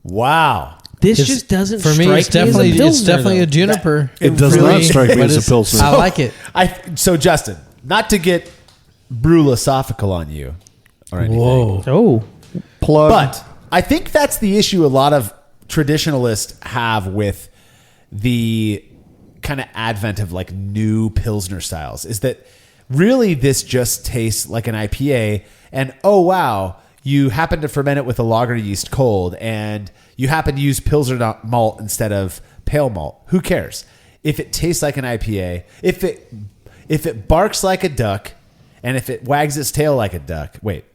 Wow. This It's- just doesn't For strike me. It's me as a definitely Pilsner, a though. juniper. It does really- not strike me but as a it's- Pilsner. I like it. So Justin, not to get brulosophical on you or anything, Whoa. Oh. Plug. but I think that's the issue a lot of traditionalists have with the kind of advent of like new Pilsner styles is that really this just tastes like an IPA, and oh wow, you happen to ferment it with a lager yeast cold, and you happen to use Pilsner malt instead of pale malt. Who cares? If it tastes like an IPA, if it barks like a duck, and if it wags its tail like a duck, wait,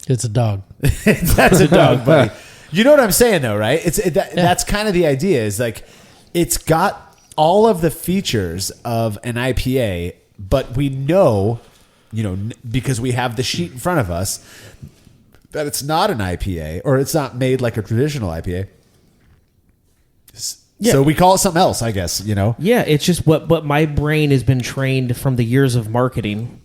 It's a dog. that's a dog, buddy. You know what I'm saying, though, right? That's kind of the idea. Is like it's got all of the features of an IPA, but we know, because we have the sheet in front of us, that it's not an IPA or it's not made like a traditional IPA. Yeah. So we call it something else, I guess. Yeah, it's just what my brain has been trained from the years of marketing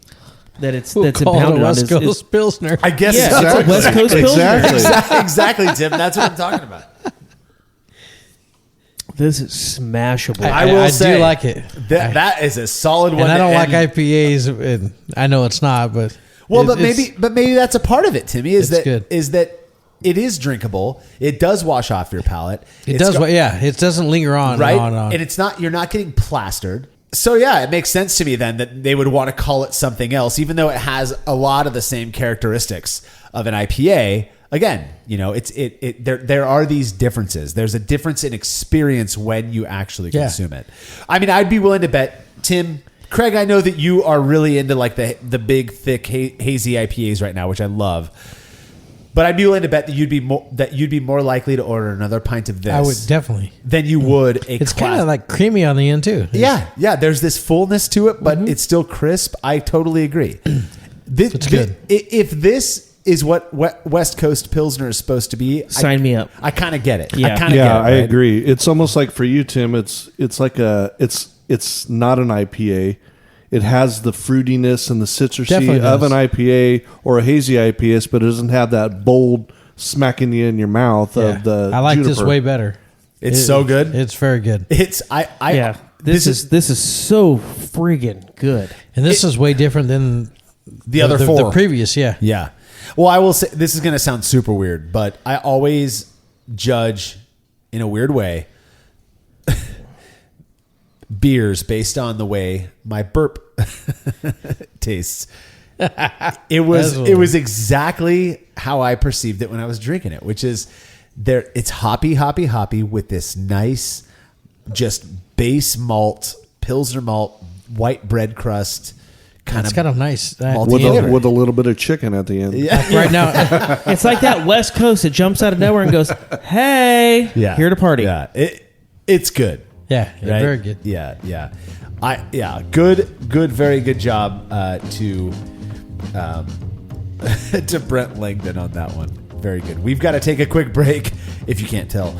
that it's We'll that's call it a impounded on West is Coast Pilsner. I guess yeah, exactly. it's a West Coast Pilsner. Exactly. exactly, Tim. That's what I'm talking about. This is smashable. I will say do like it. That is a solid one. And I don't like and- IPAs. And I know it's not, but Well, it's- but maybe that's a part of it, Timmy. Is It's good. that it is drinkable. It does wash off your palate. it It's does. got- It doesn't linger on right, and on and on. and it's not. You're not getting plastered. So yeah, it makes sense to me then that they would want to call it something else, even though it has a lot of the same characteristics of an IPA. Again, there are these differences. There's a difference in experience when you actually Yeah. consume it. I mean, I'd be willing to bet, Tim, Craig, I know that you are really into like the big, thick, hazy IPAs right now, which I love. But I'd be willing to bet that you'd be more likely to order another pint of this. I would definitely. than you would a. It's kind of like creamy on the end too. yeah. There's this fullness to it, but it's still crisp. I totally agree. It's good. If this is what West Coast Pilsner is supposed to be, Sign me up. I kind of get it. Yeah. I kind of Yeah, get it. I right? agree. It's almost like for you, Tim. It's like it's not an IPA. It has the fruitiness and the citrusy Definitely of does. an IPA or a hazy IPA, but it doesn't have that bold smacking you in your mouth of the. I like this juniper. way better. It's so good. It's very good. It's Yeah. This is so friggin' good. And this is way different than the other four. The previous, yeah. Yeah. Well, I will say this is going to sound super weird, but I always judge in a weird way beers based on the way my burp tastes. It was exactly how I perceived it when I was drinking it, which is it's hoppy with this nice just base malt, Pilsner malt, white bread crust kind It's of kind of nice. malty with flavor. with a little bit of chicken at the end. Yeah. Right now, It's like that West Coast that jumps out of nowhere and goes, "Hey, Yeah. here to party." Yeah. It's good. yeah, Right? very good. Yeah. Good, very good job to to Brent Langdon on that one. Very good. We've got to take a quick break, if you can't tell.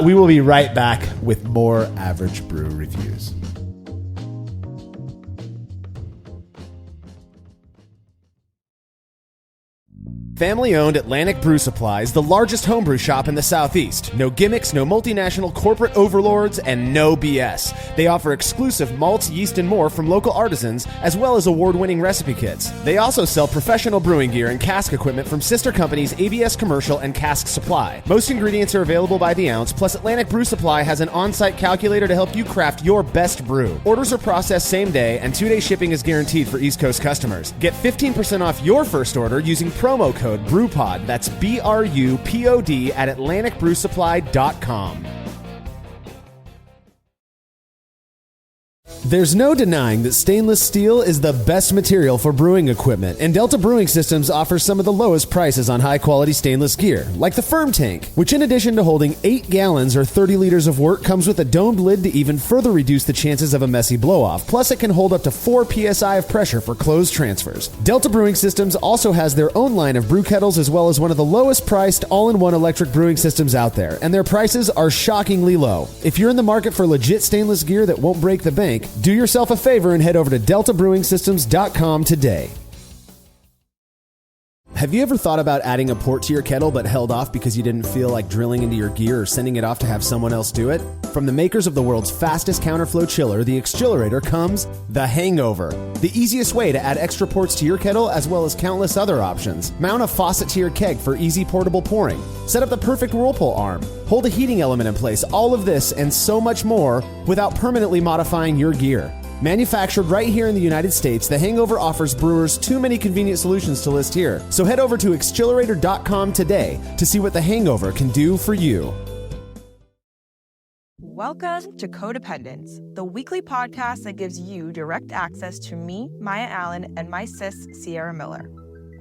We will be right back with more Average Brew reviews. Family-owned Atlantic Brew Supply is the largest homebrew shop in the Southeast. No gimmicks, no multinational corporate overlords, and no BS. They offer exclusive malts, yeast, and more from local artisans, as well as award-winning recipe kits. They also sell professional brewing gear and cask equipment from sister companies ABS Commercial and Cask Supply. Most ingredients are available by the ounce, plus Atlantic Brew Supply has an on-site calculator to help you craft your best brew. Orders are processed same day, and 2-day shipping is guaranteed for East Coast customers. Get 15% off your first order using promo code BREWPOD. That's BRUPOD at AtlanticBrewSupply.com. There's no denying that stainless steel is the best material for brewing equipment, and Delta Brewing Systems offers some of the lowest prices on high-quality stainless gear, like the Firm Tank, which in addition to holding 8 gallons or 30 liters of wort, comes with a domed lid to even further reduce the chances of a messy blow-off. Plus, it can hold up to 4 psi of pressure for closed transfers. Delta Brewing Systems also has their own line of brew kettles, as well as one of the lowest-priced all-in-one electric brewing systems out there, and their prices are shockingly low. If you're in the market for legit stainless gear that won't break the bank, do yourself a favor and head over to deltabrewingsystems.com today. Have you ever thought about adding a port to your kettle but held off because you didn't feel like drilling into your gear or sending it off to have someone else do it? From the makers of the world's fastest counterflow chiller, the Xchillerator, comes the Hangover, the easiest way to add extra ports to your kettle as well as countless other options. Mount a faucet to your keg for easy portable pouring. Set up the perfect whirlpool arm. Hold a heating element in place. All of this and so much more without permanently modifying your gear. Manufactured right here in the United States, the Hangover offers brewers too many convenient solutions to list here. So head over to Xchillerator.com today to see what the Hangover can do for you. Welcome to Codependence, the weekly podcast that gives you direct access to me, Maya Allen, and my sis, Sierra Miller.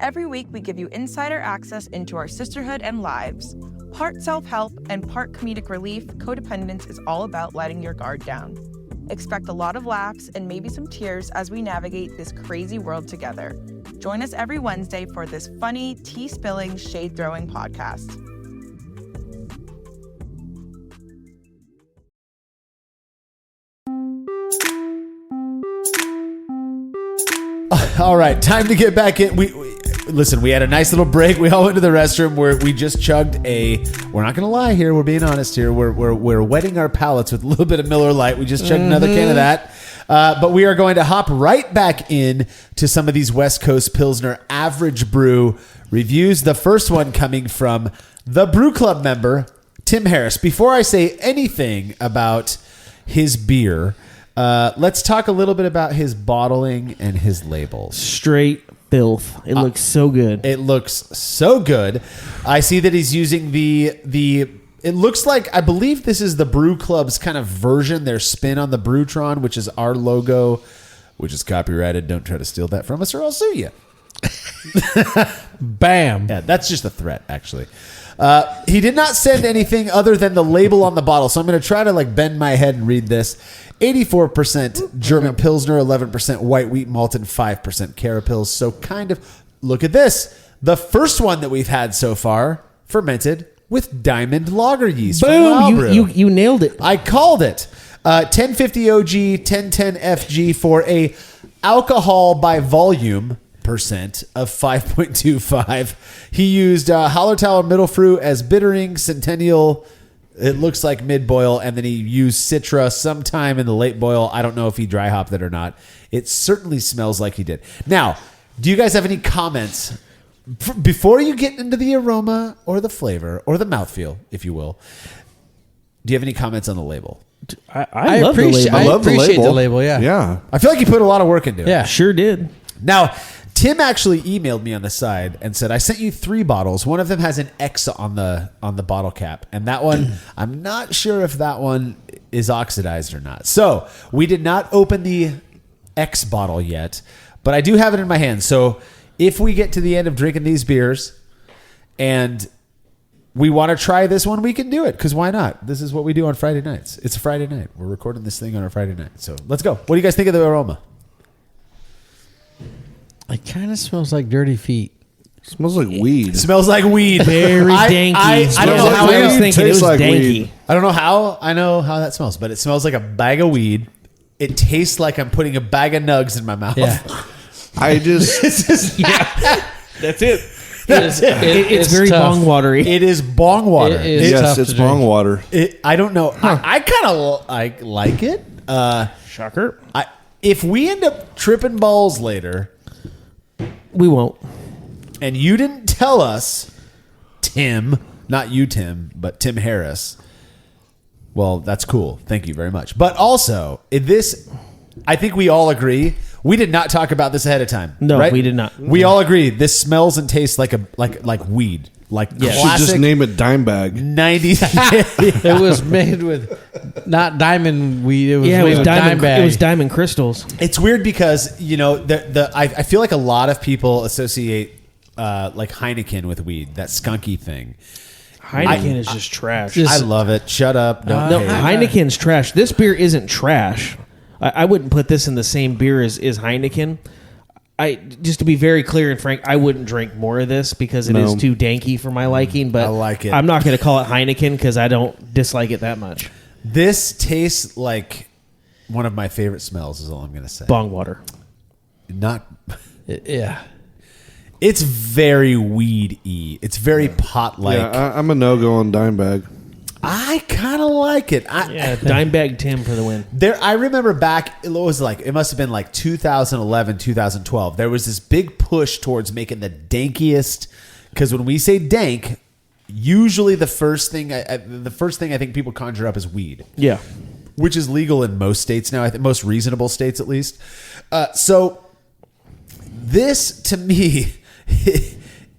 Every week, we give you insider access into our sisterhood and lives. Part self-help and part comedic relief, Codependence is all about letting your guard down. Expect a lot of laughs and maybe some tears as we navigate this crazy world together. Join us every Wednesday for this funny, tea-spilling, shade-throwing podcast. All right, time to get back in. Listen, we had a nice little break. We all went to the restroom where we just chugged we're not going to lie here. We're being honest here. We're wetting our palates with a little bit of Miller Lite. We just chugged another can of that. But we are going to hop right back in to some of these West Coast Pilsner AvgBrü reviews. The first one coming from the Brew Club member, Tim Harris. Before I say anything about his beer, let's talk a little bit about his bottling and his labels. Straight filth. It looks so good. It looks so good. I see that he's using the. It looks like, I believe this is the Brew Club's kind of version, their spin on the Brewtron, which is our logo, which is copyrighted. Don't try to steal that from us or I'll sue you. Bam. Yeah, that's just a threat, actually. He did not send anything other than the label on the bottle, so I'm going to try to bend my head and read this. 84% German Pilsner, 11% white wheat malt, and 5% Carapils. So kind of, look at this. The first one that we've had so far, fermented with diamond lager yeast. Boom! You nailed it. I called it. 1050 OG, 1010 FG for a alcohol by volume percent of 5.25. He used Hallertauer Mittelfrüh as bittering, Centennial, it looks like mid-boil, and then he used Citra sometime in the late boil. I don't know if he dry hopped it or not. It certainly smells like he did. Now, do you guys have any comments before you get into the aroma or the flavor or the mouthfeel, if you will? Do you have any comments on the label? I love the label. I love the appreciate label. the label, yeah. Yeah. I feel like you put a lot of work into it. Yeah. Sure did. Now, Tim actually emailed me on the side and said, I sent you 3 bottles. One of them has an X on the bottle cap. And that one, I'm not sure if that one is oxidized or not. So we did not open the X bottle yet, but I do have it in my hand. So if we get to the end of drinking these beers and we want to try this one, we can do it, because why not? This is what we do on Friday nights. It's a Friday night. We're recording this thing on a Friday night. So let's go. What do you guys think of the aroma? It kind of smells like dirty feet. Smells like weed. It smells like weed. Very danky. I don't know That's how what I was weed thinking. It tastes was like danky. weed. I don't know how I know how that smells, but it smells like a bag of weed. It tastes like I'm putting a bag of nugs in my mouth. Yeah. I just That's it. That's it. It's very tough. bong watery. It is bong water. It is yes, tough it's to bong drink. water. I don't know. I kind of like it. Shocker. If we end up tripping balls later We won't. and you didn't tell us, Tim, not you, Tim, but Tim Harris, well, that's cool. Thank you very much. But also, I think we all agree, we did not talk about this ahead of time. No, right? we did not. We all agree this smells and tastes like weed, like You should classic just name it Dime Bag. 90s. It was made with Not diamond weed. It was, Yeah, it was diamond. bag. It was diamond crystals. It's weird because I feel like a lot of people associate like Heineken with weed, that skunky thing. Heineken is just trash. I love it. Shut up. No, Heineken's trash. This beer isn't trash. I wouldn't put this in the same beer as Heineken. Just to be very clear and frank, I wouldn't drink more of this because it is too danky for my liking. But I like it. I'm not going to call it Heineken because I don't dislike it that much. This tastes like one of my favorite smells. Is all I'm going to say. Bong water. Not. Yeah. It's very weed-y. It's very pot-like. Yeah, I'm a no-go on dime bag. I kind of like it. Dimebag Tim for the win. I remember back, it must have been like 2011, 2012. There was this big push towards making the dankiest, because when we say dank, usually the first thing I think people conjure up is weed. Yeah. Which is legal in most states now, I think most reasonable states at least. So this to me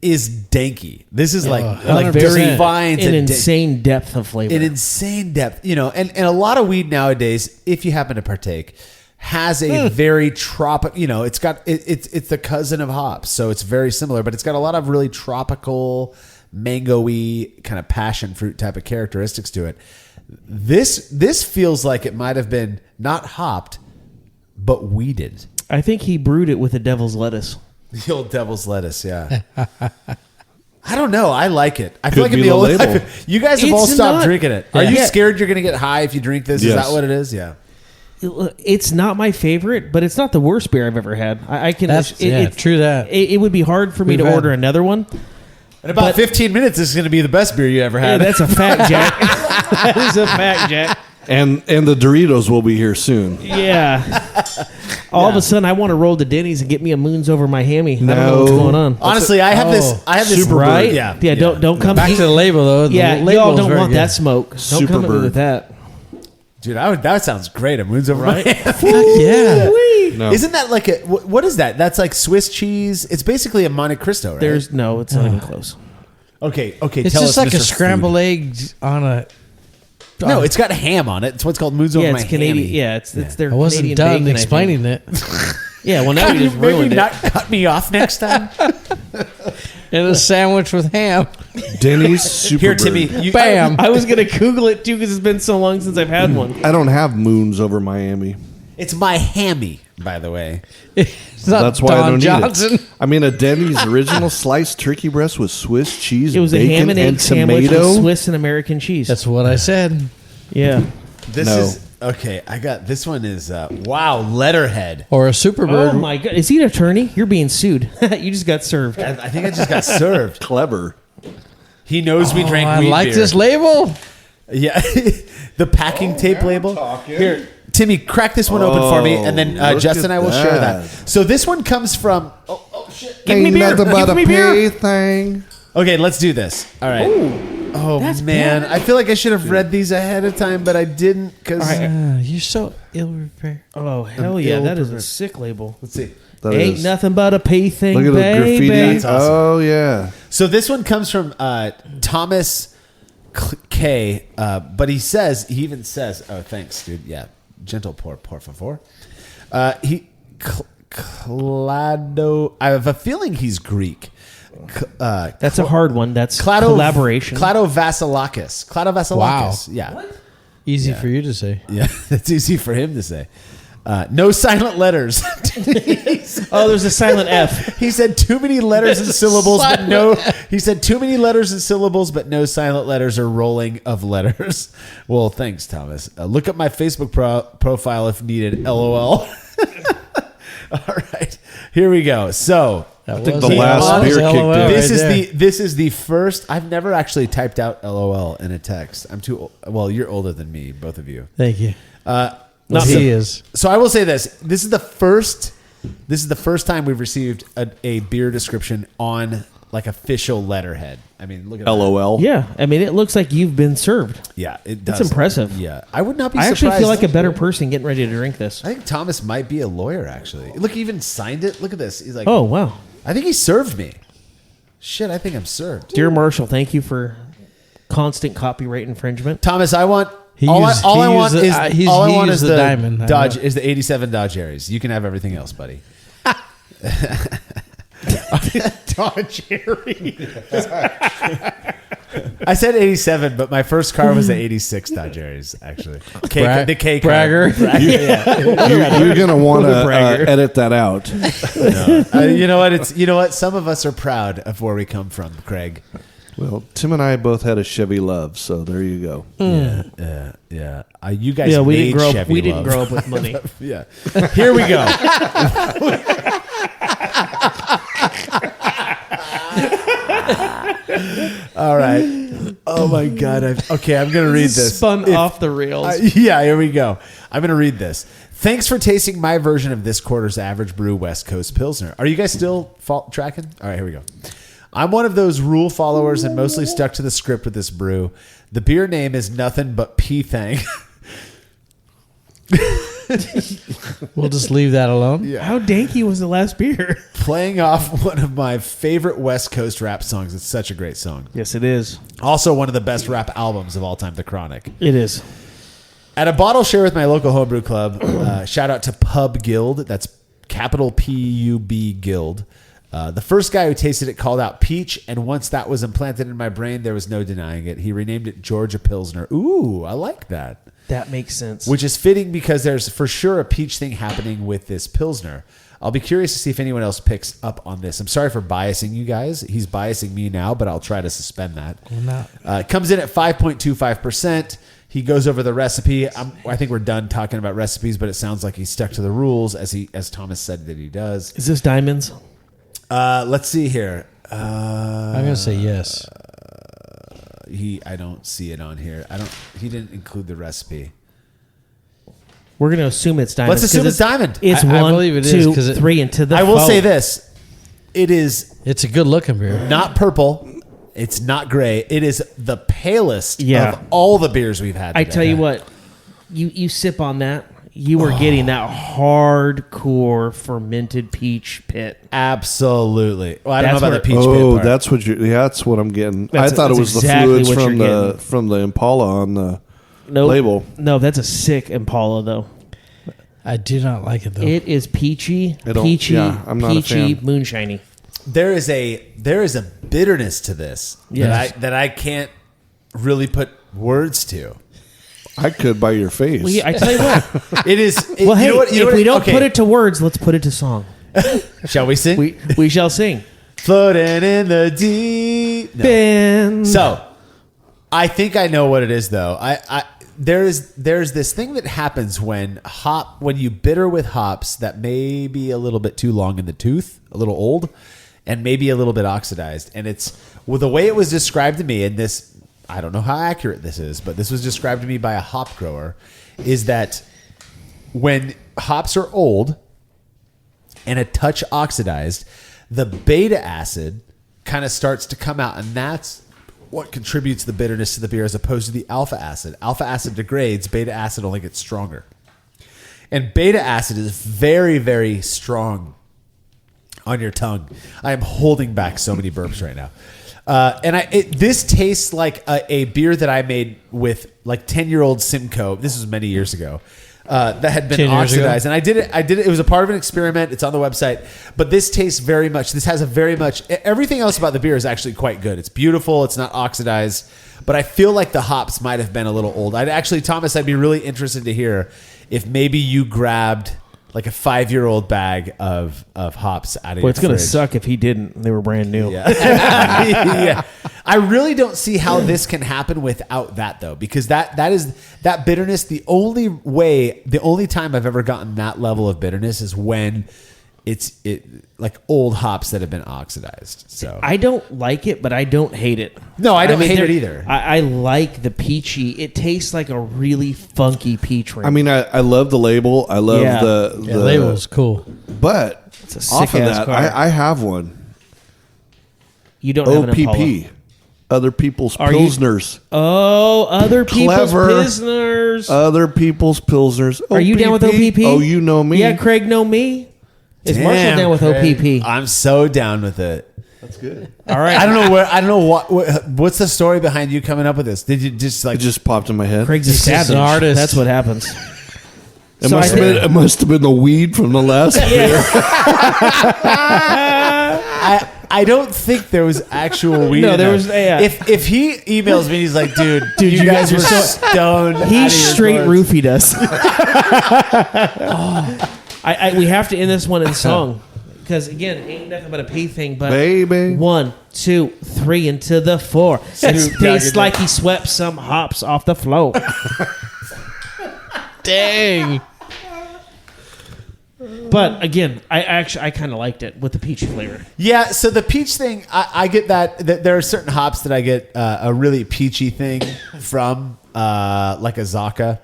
is danky. This is like 100%. defines An insane depth of flavor. an insane depth, and a lot of weed nowadays, if you happen to partake, has a very tropical, it's got it's the cousin of hops, so it's very similar, but it's got a lot of really tropical, mango-y kind of passion fruit type of characteristics to it. This feels like it might have been not hopped, but weeded. I think he brewed it with a devil's lettuce. The old devil's lettuce, yeah. I don't know. I like it. I feel like Could in be the the old label. you guys have all It's stopped not- drinking it. Are Yeah. you scared you're going to get high if you drink this? Is Yes. that what it is? Yeah. It's not my favorite, but it's not the worst beer I've ever had. I can. True that. It would be hard for me We've to had- order another one. In about But- 15 minutes, this is going to be the best beer you ever Yeah, had. that's a fact, Jack. That is a fact, Jack. And the Doritos will be here soon. Yeah. All of a sudden, I want to roll to Denny's and get me a Moons over my hammy. I don't know No. what's going on. Honestly, I have this. Super Right? Yeah. Yeah. Don't come. Back to the label, though. The Yeah. label Y'all is don't very want good. that smoke. Don't Super come at me bird. with that. Dude, that sounds great. A moon's over my hand. Yeah. No. Isn't that like a what is that? That's like Swiss cheese. It's basically a Monte Cristo, right? It's not even close. okay. It's Tell just us, like a Mr. scrambled Food. egg on a. No, it's got ham on it. It's what's called moons over Yeah, my it's Canadian. hammy. Yeah, it's their I wasn't Canadian done bacon, I think. explaining it. Yeah, well now Can you you just maybe ruined not it. cut me off next time? In a sandwich with ham. Denny's Super Here, Bird. Timmy. You, Bam. I was gonna Google it too because it's been so long since I've had one. I don't have Moons over Miami. It's my hammy, by the way. It's not That's why I Don don't Johnson. need it. I mean, a Denny's original sliced turkey breast with Swiss cheese, It was a bacon, ham and egg sandwich tomato. with Swiss and American cheese. That's what I said. Yeah. This No. is okay. I got this one. Is wow, letterhead. Or a Superbird. Oh my god! Is he an attorney? You're being sued. You just got served. I think I just got served. Clever. He knows we drank I wheat like beer. this label. Yeah, the packing tape label. Here, Timmy, crack this one open for me, and then look Justin and at I will share that. that. So this one comes from. Oh shit! Give me beer. nothing but Give a me beer. pay thing. Okay, let's do this. All right. Oh That's man, bad. I feel like I should have read these ahead of time, but I didn't because. All right. You're so ill prepared. Oh hell yeah! That is a sick label. Let's see. That Ain't is- nothing but a pay thing, Look at the baby. graffiti. That's awesome. Oh yeah. So this one comes from Thomas K. But he even says, "Oh, thanks, dude. Yeah, gentle por favor." Clado. I have a feeling he's Greek. That's a hard one. That's Clado collaboration. Clado Vasilakis. Wow. Yeah, Easy for you to say. yeah. That's easy for him to say. No silent letters. Oh, there's a silent F. He said too many letters and syllables, but no. He said too many letters and syllables, but no silent letters or rolling of letters. Well, thanks, Thomas. Look up my Facebook profile if needed. LOL. All right, here we go. So I think the last beer kicked in. this is the first. I've never actually typed out LOL in a text. I'm too old. Well, you're older than me, both of you. Thank you. Not he so- is. So I will say this: this is the first time we've received a beer description on like official letterhead. I mean, look at that. LOL. Yeah, I mean, it looks like you've been served. Yeah, it does. That's impressive. Yeah, I would not be. I surprised. actually feel like a better person getting ready to drink this. I think Thomas might be a lawyer. Actually, look, he even signed it. Look at this. He's like, Oh wow, I think he served me. Shit, I think I'm served. dear Marshall, thank you for constant copyright infringement. Thomas, I want All I want is the diamond. Dodge is the 87 Dodge Aries. You can have everything else, buddy. Dodge Aries. I said 87, but my first car was the 86 Dodge Aries, actually. The K car. Bragger. You're going to want to edit that out. You know what? You know what? Some of us are proud of where we come from, Craig. Well, Tim and I both had a Chevy Love, so there you go. Yeah. You guys made Chevy we didn't Love. grow up with money. Yeah. Here we go. All right. Oh my God. I'm going to read this. Spun off the rails. Yeah, here we go. I'm going to read this. Thanks for tasting my version of this quarter's Average Brew West Coast Pilsner. Are you guys still tracking? All right, here we go. I'm one of those rule followers and mostly stuck to the script with this brew. The beer name is nothing but P-Thang. We'll just leave that alone. Yeah. How danky was the last beer? Playing off one of my favorite West Coast rap songs. It's such a great song. Yes, it is. Also one of the best rap albums of all time, The Chronic. It is. At a bottle share with my local homebrew club, shout out to Pub Guild. That's capital P-U-B Guild. The first guy who tasted it called out peach, and once that was implanted in my brain, there was no denying it. He renamed it Georgia Pilsner. Ooh, I like that. That makes sense. Which is fitting because there's for sure a peach thing happening with this Pilsner. I'll be curious to see if anyone else picks up on this. I'm sorry for biasing you guys. He's biasing me now, but I'll try to suspend that. It comes in at 5.25%. He goes over the recipe. I think we're done talking about recipes, but it sounds like he stuck to the rules as Thomas said that he does. Is this diamonds? Let's see here. I'm gonna say yes. I don't see it on here. He didn't include the recipe. We're going to assume it's diamond. Let's assume it's diamond. It's I 1, believe it is, 2, 'cause 3 into the I will phone. say this. It is It's a good looking beer. not purple. It's not gray. It is the palest Yeah. of all the beers we've had I today. tell you what, you sip on that, you were getting that hardcore fermented peach pit. Absolutely. Well, I don't That's know about where- the peach pit part. That's what I'm getting. That's- I thought it that's was exactly the fluids what you're from the Impala on the Nope. label. No, that's a sick Impala though. I do not like it though. It is peachy, I'm not a peachy, fan. moonshiny. There is a bitterness to this Yes. that I can't really put words to. I could by your face. Well, yeah, I tell you what. It is. Well, hey, you know what, if we don't okay. put it to words, let's put it to song. Shall we sing? We shall sing. Floating in the deep. No. Ben. So, I think I know what it is, though. There's this thing that happens when you bitter with hops that may be a little bit too long in the tooth, a little old, and maybe a little bit oxidized. And it's the way it was described to me, and this, I don't know how accurate this is, but this was described to me by a hop grower, is that when hops are old and a touch oxidized, the beta acid kind of starts to come out, and that's what contributes the bitterness to the beer as opposed to the alpha acid. Alpha acid degrades, beta acid only gets stronger. And beta acid is very, very strong on your tongue. I am holding back so many burps right now. This tastes like a beer that I made with like 10-year-old Simcoe. This was many years ago. That had been 10 years oxidized, ago? and I did it. It was a part of an experiment. It's on the website, but this tastes very much. This has a very much. Everything else about the beer is actually quite good. It's beautiful. It's not oxidized, but I feel like the hops might have been a little old. Thomas, I'd be really interested to hear if maybe you grabbed like a 5-year-old bag of hops out of Well, your it's going to fridge. suck if he didn't. They were brand new. Yeah. Yeah. I really don't see how this can happen without that though, because that is that bitterness. The only time I've ever gotten that level of bitterness is when it's like old hops that have been oxidized. So I don't like it, but I don't hate it. No, I don't hate it either. I like the peachy. It tastes like a really funky peach ring. I mean, I love the label. I love Yeah. the label is cool. But It's a off of sick-ass that, car. I have one. you don't have an Impala. OPP. Other people's Are you- Pilsners. Oh, other people's Clever. Pilsners. Other people's Pilsners. Are you down with OPP? Oh, you know me. Yeah, Craig know me. Is Marshall Damn, down with Craig. OPP? I'm so down with it. That's good. All right. I don't know what's the story behind you coming up with this? Did you just It just popped in my head. Craig's a He's just savage. an artist. That's what happens. It So must I have think- been. It must have been the weed from the last beer. I don't think there was actual weed. No, in there that. was- yeah. If he emails me, he's like, dude, you guys were are so- stoned. He straight roof. roofied us. We have to end this one in song because again, it ain't nothing but a pee thing. But Baby. 1, 2, 3 into the 4. It Snoop tastes Dogg. like he swept some hops off the floor. Dang. But again, I kind of liked it with the peachy flavor. Yeah, so the peach thing, I get that there are certain hops that I get a really peachy thing from, like a Zaka.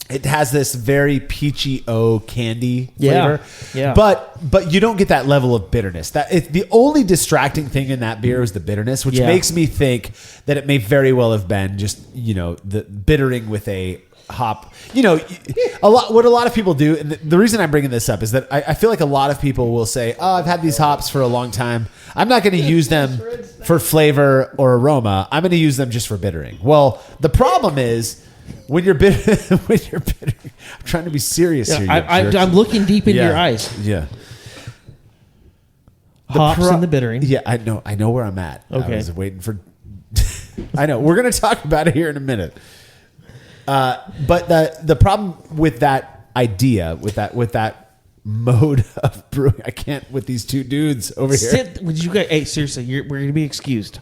It has this very peachy candy Yeah, flavor. yeah. But you don't get that level of bitterness. The only distracting thing in that beer is the bitterness, which Yeah. makes me think that it may very well have been just, the bittering with a hop. What a lot of people do, and the reason I'm bringing this up is that I feel like a lot of people will say, "Oh, I've had these hops for a long time. I'm not going to use them for flavor or aroma. I'm going to use them just for bittering." Well, the problem is when you're bittering. I'm trying to be serious here. you jerks. I'm looking deep into Yeah. your eyes. Yeah. Hops and the bittering. Yeah, I know where I'm at. Okay. I was waiting for. I know we're going to talk about it here in a minute. But the problem with that idea, with that mode of brewing, I can't with these two dudes over here. Would you guys? Hey, seriously, we're going to be excused.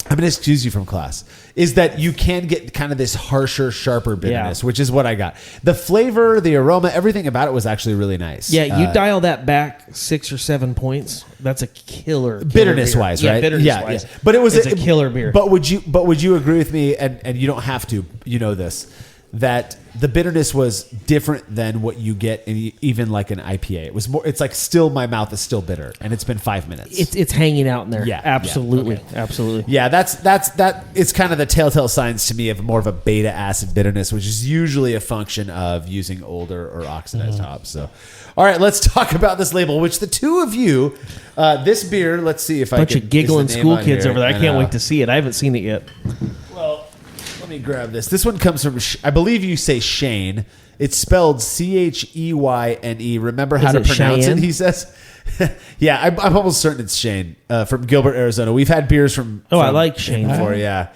I'm going to excuse you from class. Is that you can get kind of this harsher, sharper bitterness, which is what I got. The flavor, the aroma, everything about it was actually really nice. Yeah, you dial that back 6 or 7 points. That's a killer bitterness beer. wise, Yeah, right? bitterness wise. But it's a killer beer. But would you agree with me? And you don't have to. You know this, that the bitterness was different than what you get in even like an IPA. It was more. It's like still my mouth is still bitter, and it's been 5 minutes. It's hanging out in there. Yeah, absolutely, yeah, absolutely. Yeah, that. It's kind of the telltale signs to me of more of a beta acid bitterness, which is usually a function of using older or oxidized hops. So, all right, let's talk about this label. Which the two of you, this beer. Let's see if I Bunch can. of giggling is the name school on kids here? over there. I And, can't wait to see it. I haven't seen it yet. Well, let me grab this. This one comes from, I believe you say Shane. It's spelled Cheyne. Remember how Is to it pronounce Cheyenne? it, he says? Yeah, I'm almost certain it's Shane from Gilbert, Arizona. We've had beers from. Oh, I from like Shane. before, yeah.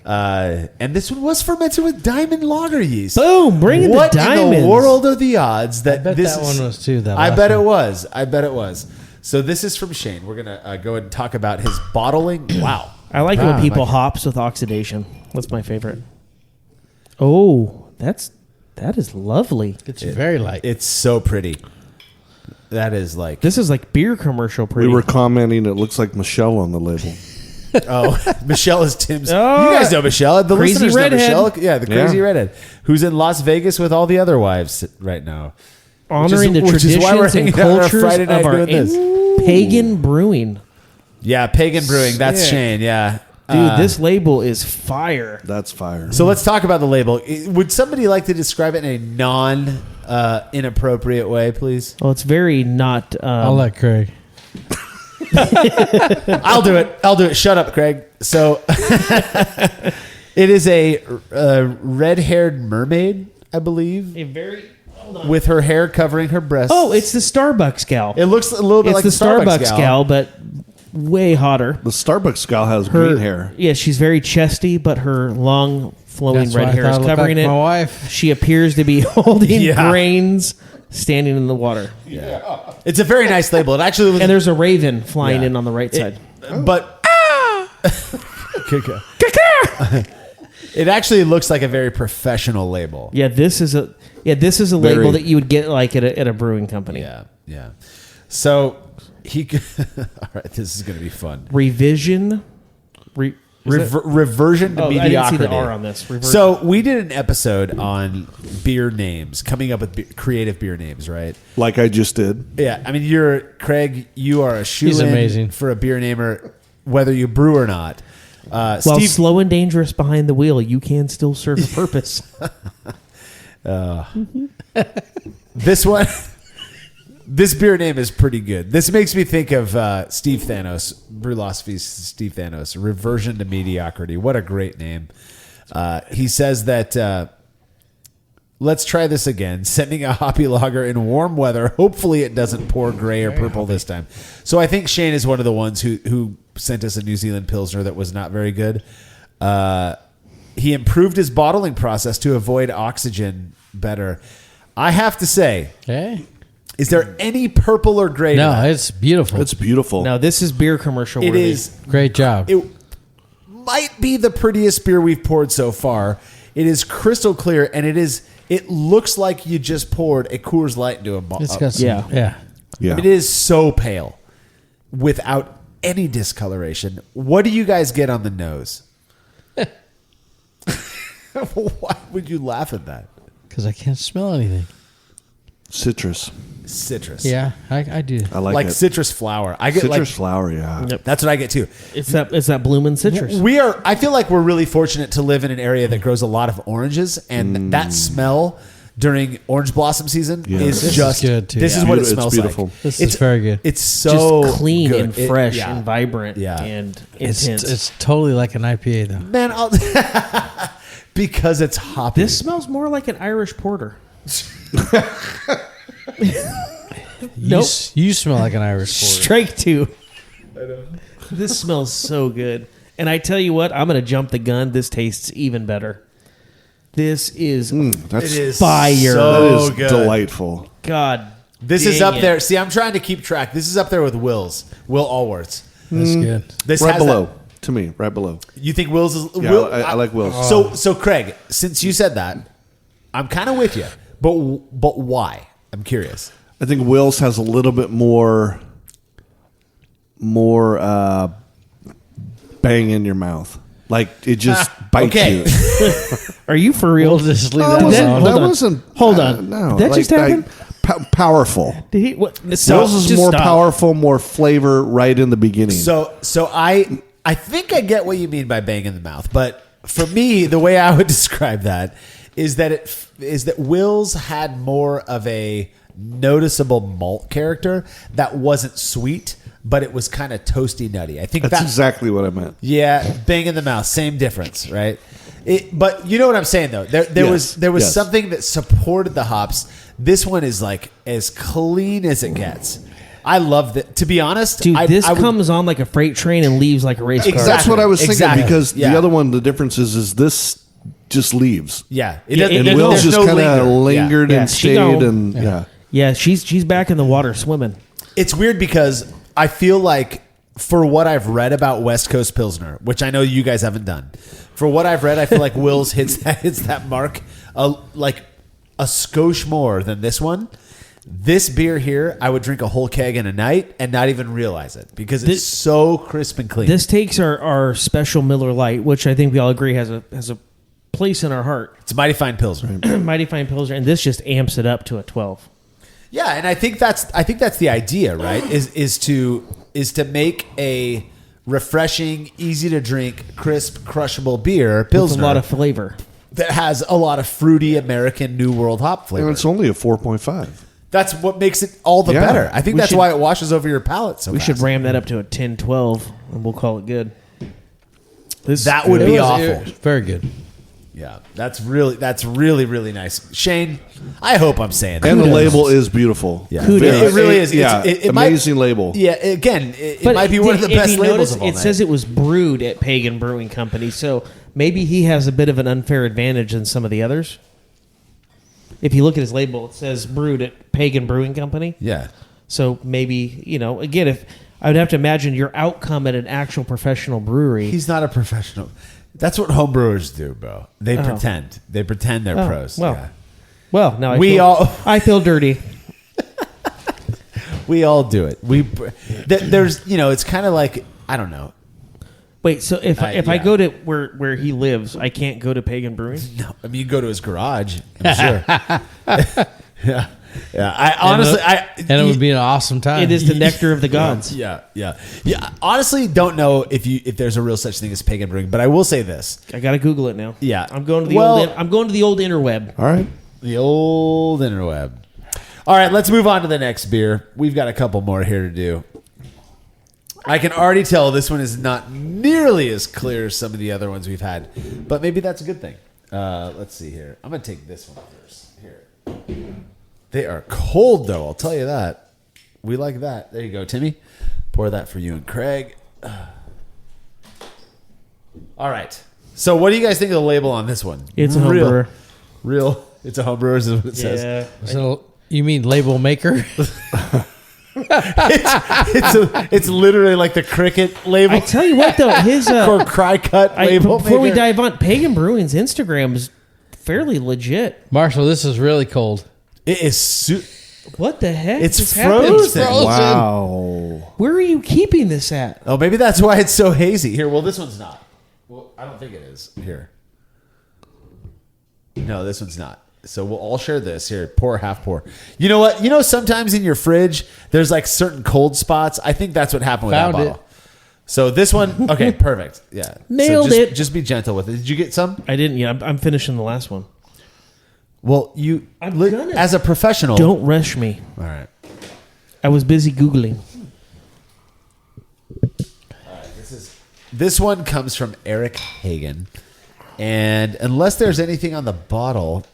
And this one was fermented with diamond lager yeast. Boom, bring in the What in diamonds. the world are the odds that I bet this that is- one was too. That I last bet one. it was. I bet it was. So this is from Shane. We're gonna go ahead and talk about his bottling. Wow. I like it when Ah, people like it. hops with oxidation. That's my favorite. Oh, that is lovely. It's very light. It's so pretty. That is like This is like beer commercial pretty. We were commenting. It looks like Michelle on the label. Michelle is Tim's. Oh, you guys know Michelle. The crazy listeners know redhead. Michelle. Yeah, the crazy Yeah. redhead who's in Las Vegas with all the other wives right now. honoring the which is why we're traditions and hanging out on a cultures Friday of night our doing this. pagan brewing. Yeah, Pagan Brewing. That's Sick. Shane. Yeah, Dude, this label is fire. That's fire. So let's talk about the label. Would somebody like to describe it in a non inappropriate way, please? Well, it's very not. I'll let Craig. I'll do it. I'll do it. Shut up, Craig. So it is a red-haired mermaid, I believe, a very. Hold on. with her hair covering her breasts. Oh, it's the Starbucks gal. It looks a little bit It's like the Starbucks gal, but way hotter. the Starbucks gal has Her green hair. Yeah, she's very chesty, but her long flowing That's red why I hair thought is it looked covering like it. my wife. She appears to be holding Yeah. grains standing in the water. It's a very nice label. It actually was, And there's a raven flying Yeah. in on the right side. but it actually looks like a very professional label. Yeah, this is a label Very- that you would get like at a brewing company. Yeah. So he. All right, this is going to be fun. Revision. Reversion to Oh, I mediocrity. didn't see the R on this. Reversion. So we did an episode on beer names, coming up with creative beer names, right? Like I just did. Yeah, I mean, Craig. You are a He's shoe-in amazing. for a beer namer, whether you brew or not. While Steve, slow and dangerous behind the wheel, you can still serve a purpose. this one, This beer name is pretty good. This makes me think of Steve Thanos, Brewlosophy's Steve Thanos, Reversion to Mediocrity. What a great name. He says that, let's try this again. Sending a hoppy lager in warm weather. Hopefully it doesn't pour gray or purple this time. So I think Shane is one of the ones who sent us a New Zealand Pilsner that was not very good. He improved his bottling process to avoid oxygen better. I have to say, Hey. is there any purple or gray? No, to that? it's beautiful. It's beautiful. Now this is beer commercial It worthy. is. Great job. It might be the prettiest beer we've poured so far. It is crystal clear, and it looks like you just poured a Coors Light into a bottle. It's got some, Yeah. Yeah. It is so pale without any discoloration. What do you guys get on the nose? Why would you laugh at that? Because I can't smell anything. Citrus. Citrus. Yeah, I do. I like, Like it. citrus flower. I get Citrus like flower, yeah. Yep. that's what I get too. It's that bloomin' citrus. I feel like we're really fortunate to live in an area that grows a lot of oranges, and that smell during orange blossom season Yes. is This is just good, too. This Yeah. is what it It's smells beautiful. like. This is very good. It's so just clean good. and fresh yeah. and vibrant Yeah. and It's intense. it's totally like an IPA though. Man, because it's hoppy. This smells more like an Irish porter. Nope. You smell like an Irish porter. Strike two. This smells so good. And I tell you what, I'm going to jump the gun. This tastes even better. This is That's, it is fire. that so is good. delightful. God. This is dang up it. there. See, I'm trying to keep track. This is up there with Will Allworth's. That's good. This Right has below. that- To me, right below. You think Will's is? Yeah, Will, I like Will's. So Craig, since you said that, I'm kind of with you. But why? I'm curious. I think Will's has a little bit more bang in your mouth. Like it just bites okay. you. Are you for real? We'll just leave No, that that alone. Hold that on. wasn't. Hold on. No, Did that just happen? Powerful. Did he? What? Will's is Just more stop. powerful, more flavor right in the beginning. So I think I get what you mean by bang in the mouth, but for me, the way I would describe that is that Will's had more of a noticeable malt character that wasn't sweet, but it was kind of toasty nutty. I think That's that exactly what I meant. yeah, bang in the mouth, same difference, right? But you know what I'm saying though. There was yes. something that supported the hops. This one is like as clean as it gets. I love that. To be honest, Dude, this I would- comes on like a freight train and leaves like a race car. Exactly. That's what I was thinking Exactly. because Yeah. the other one, the difference is this just leaves. Yeah, Yeah, doesn't- and And no, Will's there's just no kind of linger. lingered Yeah, and she stayed gone. and yeah. Yeah, she's back in the water swimming. It's weird because I feel like for what I've read about West Coast Pilsner, which I know you guys haven't done, for what I've read, I feel like Will's hits that mark like a skosh more than this one. This beer here, I would drink a whole keg in a night and not even realize it because it's so crisp and clean. This takes our special Miller Lite, which I think we all agree has a place in our heart. It's a mighty fine Pilsner. Mighty Fine Pilsner, and this just amps it up to a 12. Yeah, and I think that's the idea, right? Is to make a refreshing, easy to drink, crisp, crushable beer, With Pilsner, a lot of flavor. that has a lot of fruity American New World hop flavor. And it's only a 4.5. That's what makes it all the Yeah. better. I think We that's should- why it washes over your palate so We fast. should ram that up to a 10-12, and we'll call it good. That would be awful. It was very good. Yeah, that's really nice. Shane, I hope I'm saying that. And the Kudos. label is beautiful. Yeah, Kudos. it really is. Yeah, It might- amazing label. Yeah, again, it But might be one of the if best you labels notice, of all it night. says it was brewed at Pagan Brewing Company, so maybe he has a bit of an unfair advantage than some of the others. If you look at his label, it says brewed at Pagan Brewing Company. Yeah. So maybe, again, if I would have to imagine your outcome at an actual professional brewery. He's not a professional. That's what home brewers do, bro. They pretend. They pretend they're Oh, pros. well. Yeah. Well, now I feel dirty. We all do it. There's, it's kind of like, I don't know. Wait, so if I yeah. go to where he lives, I can't go to Pagan Brewing? No, I mean, you go to his garage, I'm sure. Yeah. I honestly, and it would be an awesome time. It is the nectar of the gods. Yeah. Honestly, don't know if there's a real such thing as pagan brewing, but I will say this: I gotta Google it now. Yeah. I'm going to the Well- I'm going to the old interweb. All right. the old interweb. All right, let's move on to the next beer. We've got a couple more here to do. I can already tell this one is not nearly as clear as some of the other ones we've had, but maybe that's a good thing. Let's see here. I'm going to take this one first. Here. They are cold, though. I'll tell you that. We like that. There you go, Timmy. Pour that for you and Craig. All right. So what do you guys think of the label on this one? It's a home brewer. Real. It's a home brewer is what it says. Yeah. So you mean label maker? It's literally like the Cricket label. I tell you what, though, his or Cry Cut label. before we dive on, Pagan Brewing's Instagram is fairly legit. Marshall, this is really cold. It is. What the heck? It's is happening? frozen. Wow. Where are you keeping this at? Oh, maybe that's why it's so hazy. Here, well, this one's not. Well, I don't think it is. Here. No, this one's not. So we'll all share this. Here, pour, half pour. You know what? You know, sometimes in your fridge, there's like certain cold spots. I think that's what happened with Found that it. bottle. So this one, okay, perfect. Yeah. Nailed so it. Just be gentle with it. Did you get some? I didn't yet. I'm finishing the last one. Well, I'm gonna. as a professional. Don't rush me. All right. I was busy Googling. All right. This one comes from Eric Hagen. And unless there's anything on the bottle.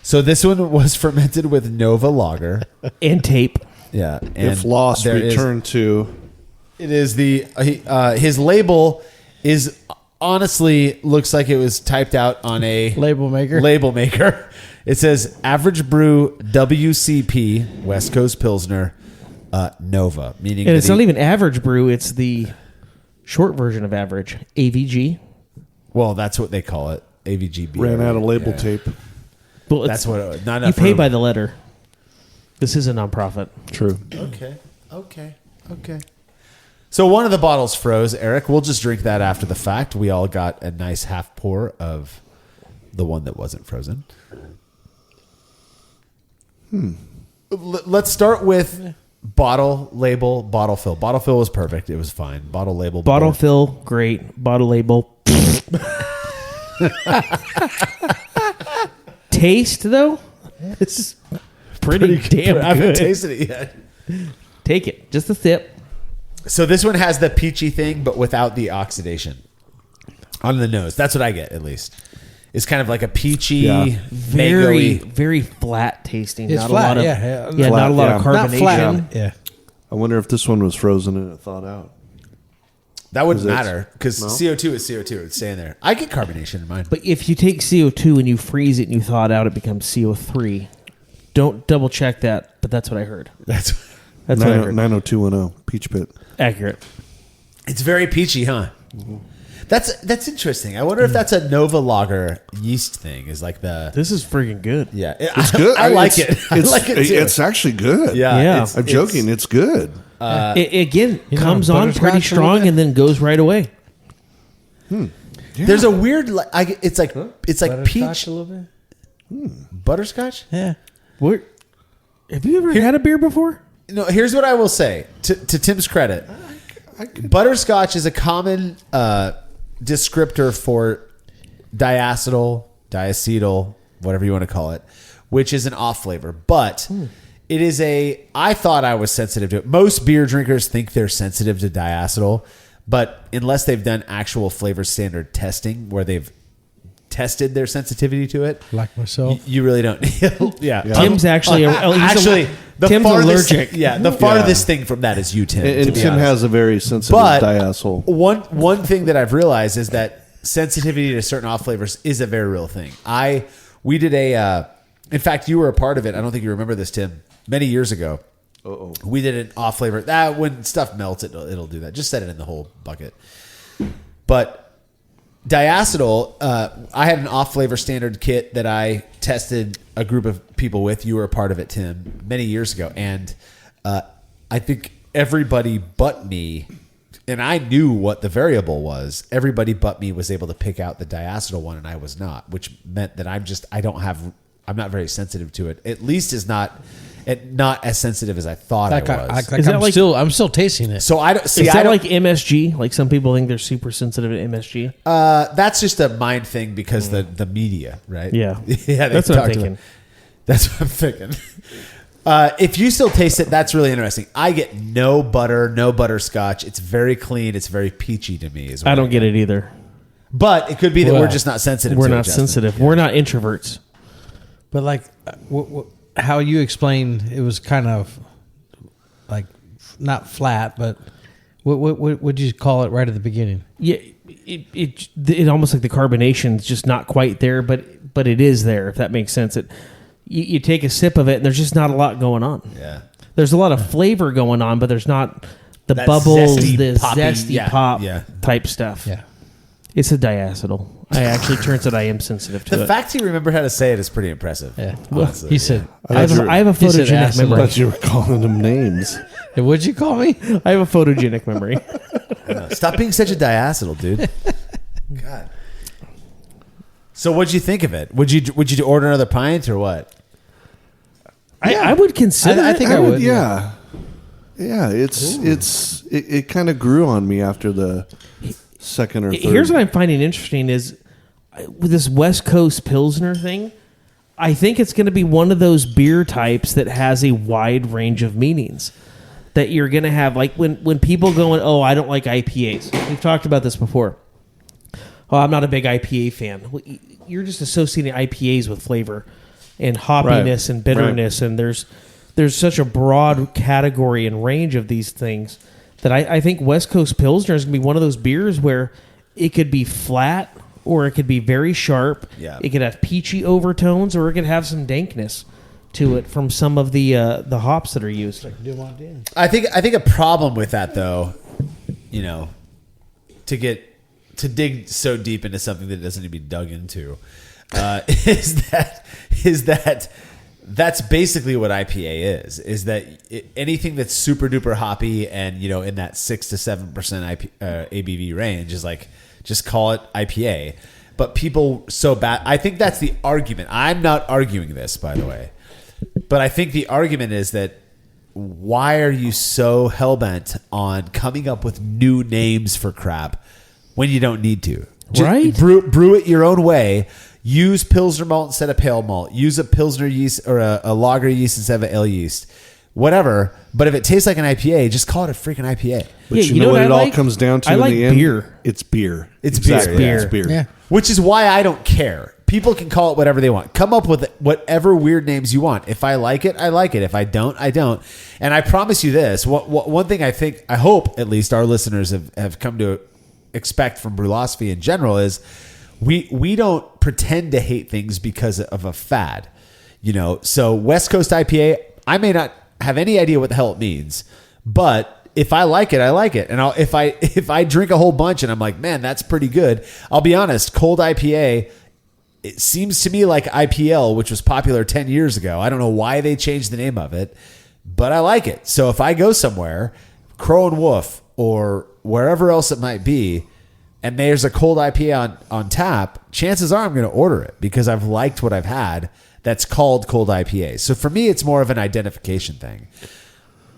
So this one was fermented with Nova Lager. And tape. Yeah. And If lost, there is- return to. It is his label is honestly looks like it was typed out on a Label maker. Label maker. It says Average Brew WCP West Coast Pilsner Nova, meaning And that it's not even Average Brew. It's the short version of Average. AVG. well, that's what they call it. AvgBrü. Ran out of label tape. Well, it's, That's what not you enough pay room. by the letter. This is a nonprofit. True. Okay. So one of the bottles froze, Eric. We'll just drink that after the fact. We all got a nice half pour of the one that wasn't frozen. Let's start with bottle, label, bottle fill. Bottle fill was perfect. It was fine. Bottle label. Bottle board. fill, great. Bottle label. Taste, though? This is pretty damn I haven't good. tasted it yet. Take it. Just a sip. So this one has the peachy thing, but without the oxidation on the nose. That's what I get, at least. It's kind of like a peachy, Yeah. Very, mangoey. very flat tasting. It's not flat, a lot of, yeah. yeah, Flat, not a lot of yeah. Not carbonation. flat. Yeah. I wonder if this one was frozen and it thawed out. That wouldn't 'Cause it's- matter because no? CO2 is CO2. It's staying there. I get carbonation in mine. But if you take CO2 and you freeze it and you thaw it out, it becomes CO3. Don't double check that, but that's what I heard. That's That's what I heard. 90210 Peach Pit. Accurate. it's very peachy, huh? That's interesting. I wonder if that's a Nova Lager yeast thing. Is like the This is friggin' good. yeah. It's good. I like it's- it. I like it too. It's actually good. yeah. Yeah. it's- I'm joking. It's good. It again You know, comes on butterscotch pretty a little strong bit? and then goes right away. There's a weird. It's like peach Butterscotch a little bit. butterscotch. Yeah. What? Have you ever had a beer before? No, here's what I will say to Tim's credit. Butterscotch is a common descriptor for diacetyl, diacetyl, whatever you want to call it, which is an off flavor. But it is I thought I was sensitive to it. Most beer drinkers think they're sensitive to diacetyl, but unless they've done actual flavor standard testing where they've tested their sensitivity to it, Like myself. you really don't. yeah. Tim's actually the Tim's farthest, allergic. Yeah, the farthest thing from that is you, Tim. And to be Tim honest. has a very sensitive But diacetyl. one thing that I've realized is that sensitivity to certain off flavors is a very real thing. We did in fact, you were a part of it. I don't think you remember this, Tim. Many years ago, we did an off flavor. That when stuff melts, it'll do that. Just set it in the whole bucket. But diacetyl, I had an off flavor standard kit that I tested a group of people with. You were a part of it, Tim, many years ago, and I think everybody but me, and I knew what the variable was. Everybody but me was able to pick out the diacetyl one, and I was not, which meant that I'm not very sensitive to it. At least is not as sensitive as I thought I was. Is that I'm still tasting it. So I don't see. Is I that don't, like MSG? Like some people think they're super sensitive to MSG. that's just a mind thing because the media, right? Yeah. yeah. That's what I'm thinking. That's what I'm thinking. If you still taste it, that's really interesting. I get no butter, no butterscotch. It's very clean. It's very peachy to me. I don't get it either. But it could be that Well, we're just not sensitive. We're to it, not Justin. sensitive. We're not introverts. But like, how you explained, it was kind of like not flat, but what would you call it right at the beginning? Yeah, it almost like the carbonation's just not quite there, but it is there. If that makes sense. You take a sip of it, and there's just not a lot going on. Yeah. There's a lot of flavor going on, but there's not the That bubbles, zesty, the poppy- zesty yeah, pop yeah. type stuff. Yeah. It's a diacetyl. Turns out I am sensitive to The it. fact he remembered how to say it is pretty impressive. Yeah. Honestly. He said, I have a He said photogenic acid. I memory. thought you were calling them names. "Hey, what'd you call me?" I have a photogenic memory. Stop being such a diacetyl, dude. God. So what'd you think of it? Would you order another pint or what? I would consider. I think I would. Yeah. Yeah, it kind of grew on me after the second or third. Here's what I'm finding interesting is with this West Coast Pilsner thing, I think it's going to be one of those beer types that has a wide range of meanings. That you're going to have, like when people go, oh, I don't like IPAs. We've talked about this before. Oh, I'm not a big IPA fan. Well, you're just associating IPAs with flavor and hoppiness and bitterness, and there's such a broad category and range of these things that I think West Coast Pilsner is going to be one of those beers where it could be flat or it could be very sharp. Yeah. It could have peachy overtones or it could have some dankness to it from some of the hops that are used. I think a problem with that though, to dig so deep into something that doesn't need to be dug into, is that that's basically what IPA is. Is that anything that's super duper hoppy and in that 6 to 7% ABV range is like just call it IPA. But people so bad. I think that's the argument. I'm not arguing this, by the way, but I think the argument is that why are you so hellbent on coming up with new names for crap when you don't need to? Right. Brew it your own way. Use Pilsner malt instead of pale malt. Use a Pilsner yeast or a lager yeast instead of an ale yeast. Whatever. But if it tastes like an IPA, just call it a freaking IPA. But Yeah, you know what I it all like? comes down to I in like the end? beer. It's beer. It's Exactly. beer. It's beer. Yeah. Which is why I don't care. People can call it whatever they want. Come up with whatever weird names you want. If I like it, I like it. If I don't, I don't. And I promise you this. One thing I hope at least our listeners have come to expect from Brewlosophy in general is we don't pretend to hate things because of a fad. So West Coast IPA, I may not have any idea what the hell it means, but if I like it, I like it. And if I drink a whole bunch and I'm like, man, that's pretty good. I'll be honest, cold IPA, it seems to me like IPL, which was popular 10 years ago. I don't know why they changed the name of it, but I like it. So if I go somewhere, Crow and Wolf or wherever else it might be, and there's a cold IPA on tap, chances are I'm going to order it because I've liked what I've had that's called cold IPA. So for me, it's more of an identification thing.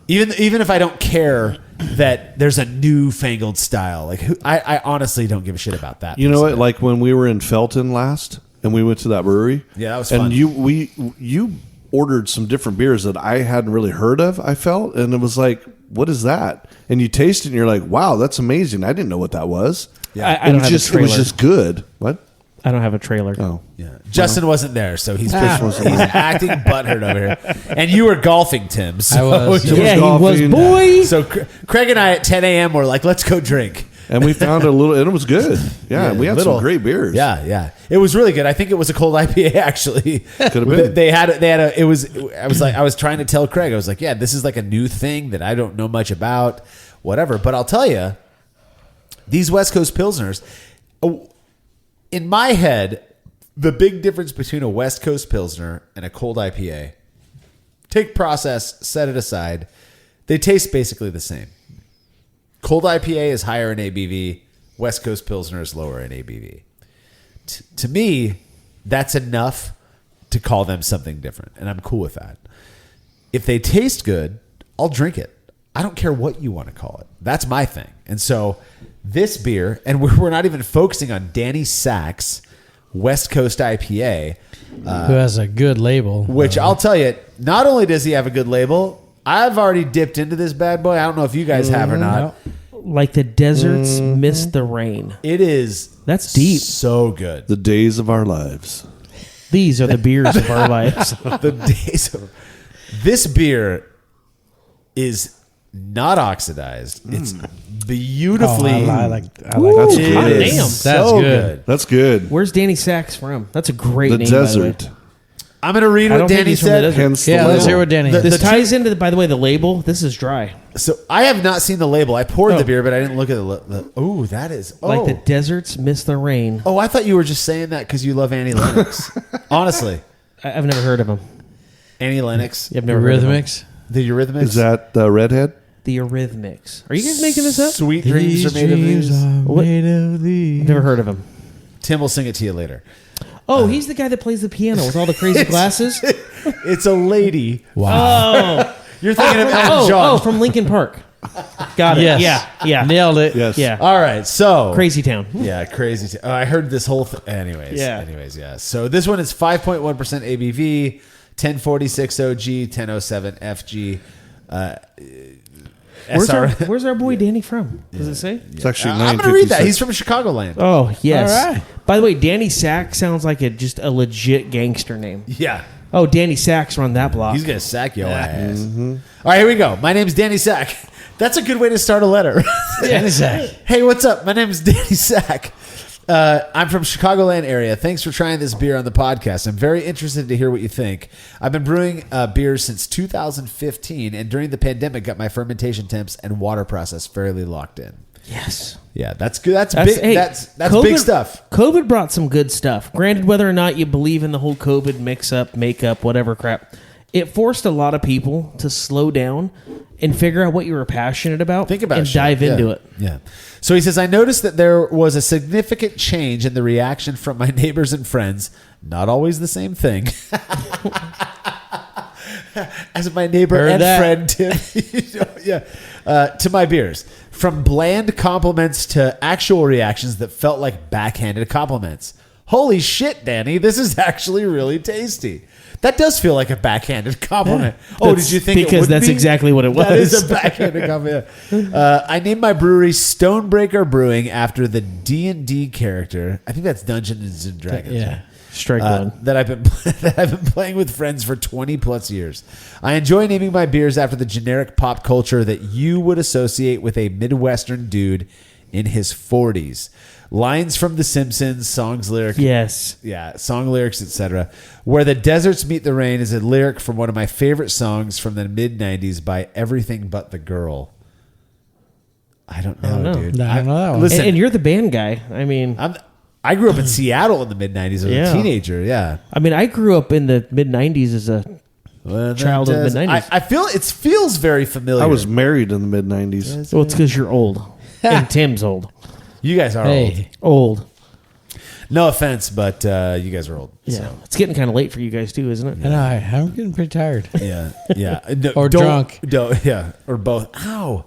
Even if I don't care that there's a newfangled style, like I honestly don't give a shit about that. You know what? Like when we were in Felton last and we went to that brewery. Yeah, that was fun. And you ordered some different beers that I hadn't really heard of, I felt. And it was like, what is that? And you taste it and you're like, wow, that's amazing. I didn't know what that was. Yeah. I don't have a It was trailer. just good. What? I don't have a trailer. Oh. Yeah. Justin wasn't there, so he's wasn't there. acting butthurt over here. And you were golfing, Tim. So, I was. Yeah, he was, golfing. boy. So Craig and I at 10 a.m. were like, let's go drink. And we found a little, and it was good. Yeah, we had little- some great beers. Yeah. It was really good. I think it was a cold IPA actually. Could have been. They had a. It was. I was trying to tell Craig. I was like, yeah, this is like a new thing that I don't know much about. Whatever. But I'll tell you, these West Coast Pilsners, in my head, the big difference between a West Coast Pilsner and a cold IPA, take process, set it aside, they taste basically the same. Cold IPA is higher in ABV. West Coast Pilsner is lower in ABV. To me, that's enough to call them something different, and I'm cool with that. If they taste good, I'll drink it. I don't care what you want to call it. That's my thing. And so this beer, and we're not even focusing on Danny Sachs, West Coast IPA, Who has a good label. which I'll tell you, not only does he have a good label, I've already dipped into this bad boy. I don't know if you guys have or not. Like the deserts miss the rain. It is That's deep. so good. The days of our lives. These are the beers of our lives. The days of this beer is not oxidized. It's beautifully. I like That's It hot is damn. so That's good. That's good. Where's Danny Sachs from? That's a great The name. desert. By the way. I'm going to read I what don't think Danny he's from the said. desert. Hence the Yeah, let's label. hear what Danny. The- This ties into, by the way, the label. This is dry. So I have not seen the label. I poured Oh. the beer, but I didn't look at the oh, that is. Oh. Like the deserts miss the rain. Oh, I thought you were just saying that because you love Annie Lennox. Honestly, I've never heard of him. Annie Lennox. I've never heard of him. Rhythmics. The Eurythmics. Is that the redhead? The Eurythmics. Are you guys making this up? Sweet dreams are made of these. What? Made of these. Never heard of him. Tim will sing it to you later. Oh, he's the guy that plays the piano with all the crazy glasses. It's a lady. Oh, You're thinking of Elton John. from Lincoln Park. Got it. Yes. Yeah. Nailed it. Yes. Yeah. All right, so Crazy Town. Yeah, crazy. I heard this whole thing. Anyways, Yeah. yeah. So this one is 5.1% ABV, 1046 OG, 1007 FG. Where's our boy Danny from? Does it say? It's actually I'm going to read that. 956. He's from Chicagoland. Oh, yes. All right. By the way, Danny Sachs sounds like just a legit gangster name. Yeah. Oh, Danny Sachs run that block. He's going to sack your ass. All right, here we go. My name's Danny Sack. That's a good way to start a letter. Danny Sack. Hey, what's up? My name is Danny Sack. I'm from Chicagoland area. Thanks for trying this beer on the podcast. I'm very interested to hear what you think. I've been brewing beers since 2015, and during the pandemic, got my fermentation temps and water process fairly locked in. Yes. Yeah, that's good. That's big. Hey, That's COVID, big stuff. COVID brought some good stuff. Granted, whether or not you believe in the whole COVID mix-up, makeup, whatever crap, it forced a lot of people to slow down and figure out what you were passionate about. Think about and shit. dive Yeah. into it. Yeah. So he says, I noticed that there was a significant change in the reaction from my neighbors and friends. Not always the same thing. As my neighbor Heard and that. friend Tim, to my beers, from bland compliments to actual reactions that felt like backhanded compliments. Holy shit, Danny, this is actually really tasty. That does feel like a backhanded compliment. Oh, That's did you think it because would that's be? exactly what it was. That is a backhanded compliment. I named my brewery Stonebreaker Brewing after the D&D character. I think that's Dungeons and Dragons. Yeah. Strike one. That I've been playing with friends for 20 plus years. I enjoy naming my beers after the generic pop culture that you would associate with a Midwestern dude in his 40s. Lines from The Simpsons, song lyrics, etc. Where the deserts meet the rain is a lyric from one of my favorite songs from the mid 90s by Everything But the Girl. I don't know, dude. I don't know that one. Listen, And you're the band guy. I mean, I grew up in Seattle in the mid 90s as a teenager. Yeah. I grew up in the mid '90s as a child of the mid-90s. I feel it feels very familiar. I was married in the mid 90s. well, it's because you're old, and Tim's old. You guys are old. Hey. Old. No offense, but you guys are old. Yeah, So. it's getting kind of late for you guys too, isn't it? I know. I'm getting pretty tired. Yeah, yeah. No, Or drunk. Yeah, or both. Ow.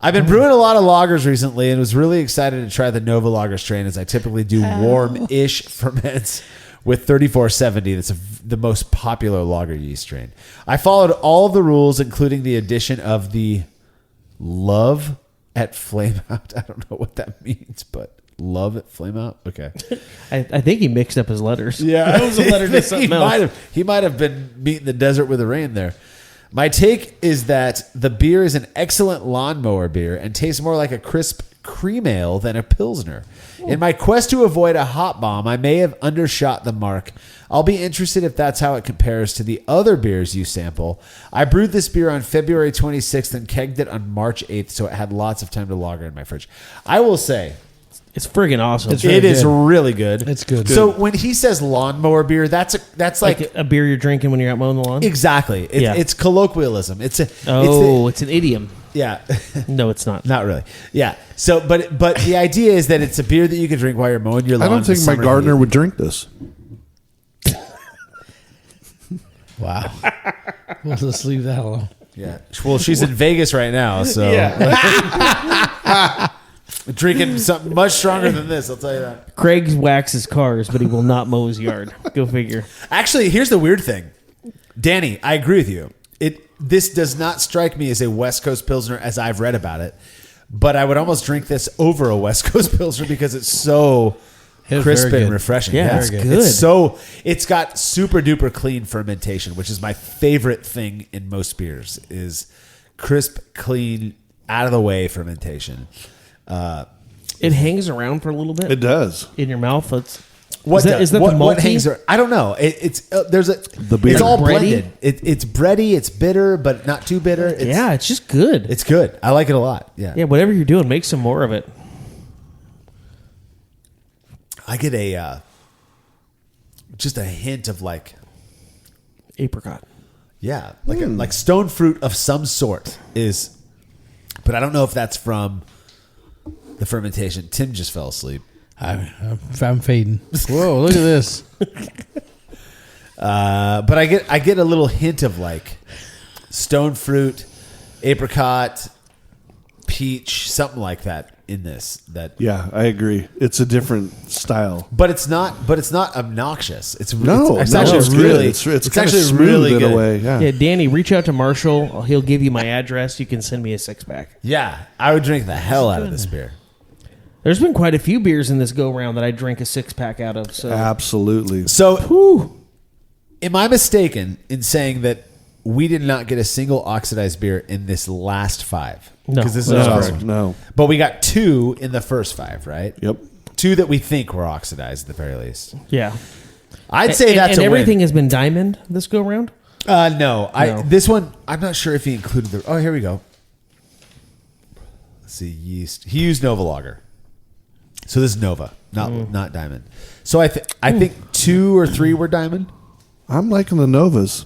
I've been brewing a lot of lagers recently and was really excited to try the Nova Lager strain as I typically do warm-ish ferments with 3470. That's the most popular lager yeast strain. I followed all of the rules, including the addition of the love at flame out. I don't know what that means, but love at flame out. Okay. I think he mixed up his letters. Yeah, that was a letter to something else. He might have been meeting the desert with the rain there. My take is that the beer is an excellent lawnmower beer and tastes more like a crisp cream ale than a Pilsner. In my quest to avoid a hot bomb, I may have undershot the mark. I'll be interested if that's how it compares to the other beers you sample. I brewed this beer on February 26th and kegged it on March 8th, so it had lots of time to lager in my fridge. I will say, It's friggin' awesome. It's really it is good. really good. It's good. So when he says lawnmower beer, that's like a beer you're drinking when you're out mowing the lawn. exactly. Yeah. It's colloquialism. It's It's an idiom. yeah. No, it's not. Not really. Yeah. So, but the idea is that it's a beer that you can drink while you're mowing your lawn. I don't in think the my summer gardener heat. would drink this. Wow. We'll just leave that alone. Yeah. Well, she's in Vegas right now, so. Drinking something much stronger than this, I'll tell you that. Craig waxes cars, but he will not mow his yard. Go figure. Actually, here's the weird thing. Danny, I agree with you. This does not strike me as a West Coast Pilsner as I've read about it, but I would almost drink this over a West Coast Pilsner because it's so crisp and refreshing. Yeah, it's good. It's got super duper clean fermentation, which is my favorite thing in most beers is crisp, clean, out of the way fermentation. It hangs around for a little bit. It does. In your mouth. What is that the malty? What hangs? I don't know. It's the beer. It's all bready? blended. It's bready. It's bitter, but not too bitter. It's just good. It's good. I like it a lot. Yeah. Yeah. Whatever you're doing, make some more of it. I get just a hint of like apricot. Yeah, like stone fruit of some sort is, but I don't know if that's from the fermentation. Tim just fell asleep. I'm fading. Whoa, look at this. But I get a little hint of like stone fruit, apricot, peach, something like that in this. Yeah, I agree. It's a different style, but it's not obnoxious. It's it's actually really it's actually smooth really in good. a way. Yeah, Danny, reach out to Marshall. He'll give you my address. You can send me a 6-pack. Yeah, I would drink the hell out of this beer. There's been quite a few beers in this go-round that I drink a 6-pack out of. So absolutely. So, am I mistaken in saying that we did not get a single oxidized beer in this last 5? No. Because this is awesome. No. But we got 2 in the first 5, right? Yep. 2 that we think were oxidized at the very least. Yeah. I'd say that's and a everything win. has been diamond this go-round? No. This one, I'm not sure if he included the... Oh, here we go. Let's see. Yeast. He used Nova Lager. So this is Nova, not Diamond. So I think 2 or 3 were Diamond. I'm liking the Novas.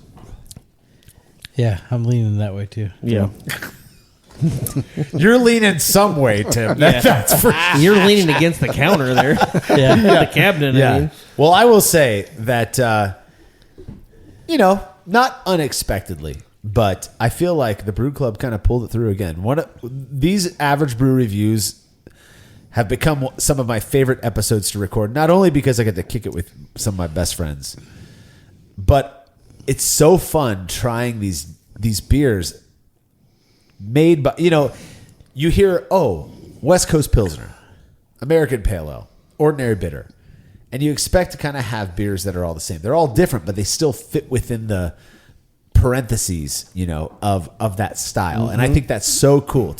Yeah, I'm leaning that way too. Yeah. You're leaning some way, Tim. That's for You're leaning against the counter there. Yeah. The cabinet, yeah. I mean. Well, I will say that, not unexpectedly, but I feel like the Brew Club kind of pulled it through again. These Average Brew reviews have become some of my favorite episodes to record, not only because I get to kick it with some of my best friends, but it's so fun trying these beers made by, you hear, West Coast Pilsner, American Pale Ale, Ordinary Bitter, and you expect to kind of have beers that are all the same. They're all different, but they still fit within the parentheses, of that style. Mm-hmm. And I think that's so cool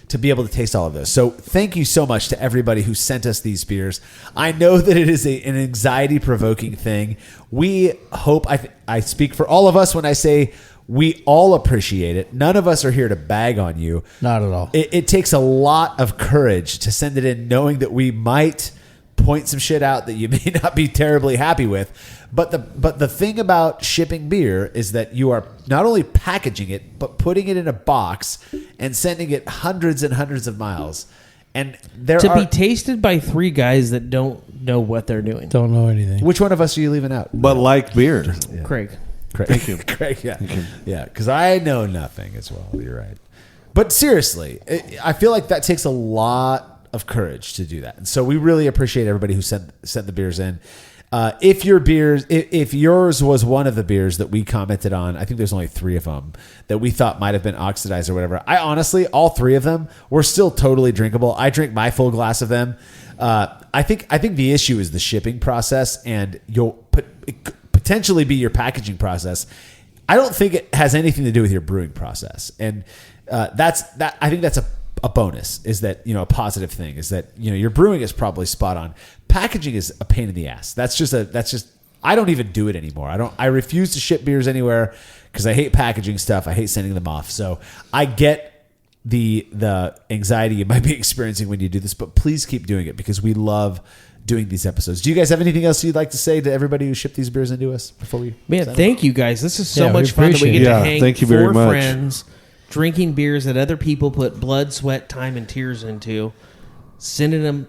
to be able to taste all of those. So thank you so much to everybody who sent us these beers. I know that it is an anxiety-provoking thing. We hope, I speak for all of us when I say we all appreciate it. None of us are here to bag on you. Not at all. It takes a lot of courage to send it in knowing that we might point some shit out that you may not be terribly happy with. But the thing about shipping beer is that you are not only packaging it, but putting it in a box and sending it hundreds and hundreds of miles. And be tasted by 3 guys that don't know what they're doing. Don't know anything. Which one of us are you leaving out? But like beer. Yeah. Craig. Thank you. Craig, yeah. Yeah, because I know nothing as well. You're right. But seriously, I feel like that takes a lot of courage to do that. And so we really appreciate everybody who sent the beers in. If yours was one of the beers that we commented on, I think there's only 3 of them that we thought might have been oxidized or whatever. I honestly, all 3 of them were still totally drinkable. I drink my full glass of them. I think the issue is the shipping process, and it could potentially be your packaging process. I don't think it has anything to do with your brewing process, and I think that's a bonus, is that, a positive thing is that, your brewing is probably spot on. Packaging is a pain in the ass. That's just I don't even do it anymore. I refuse to ship beers anywhere because I hate packaging stuff. I hate sending them off. So I get the anxiety you might be experiencing when you do this, but please keep doing it because we love doing these episodes. Do you guys have anything else you'd like to say to everybody who shipped these beers into us before we? Thank you guys. This is so Yeah, much fun that we get to hang thank you very 4 much. friends drinking beers that other people put blood, sweat, time, and tears into, sending them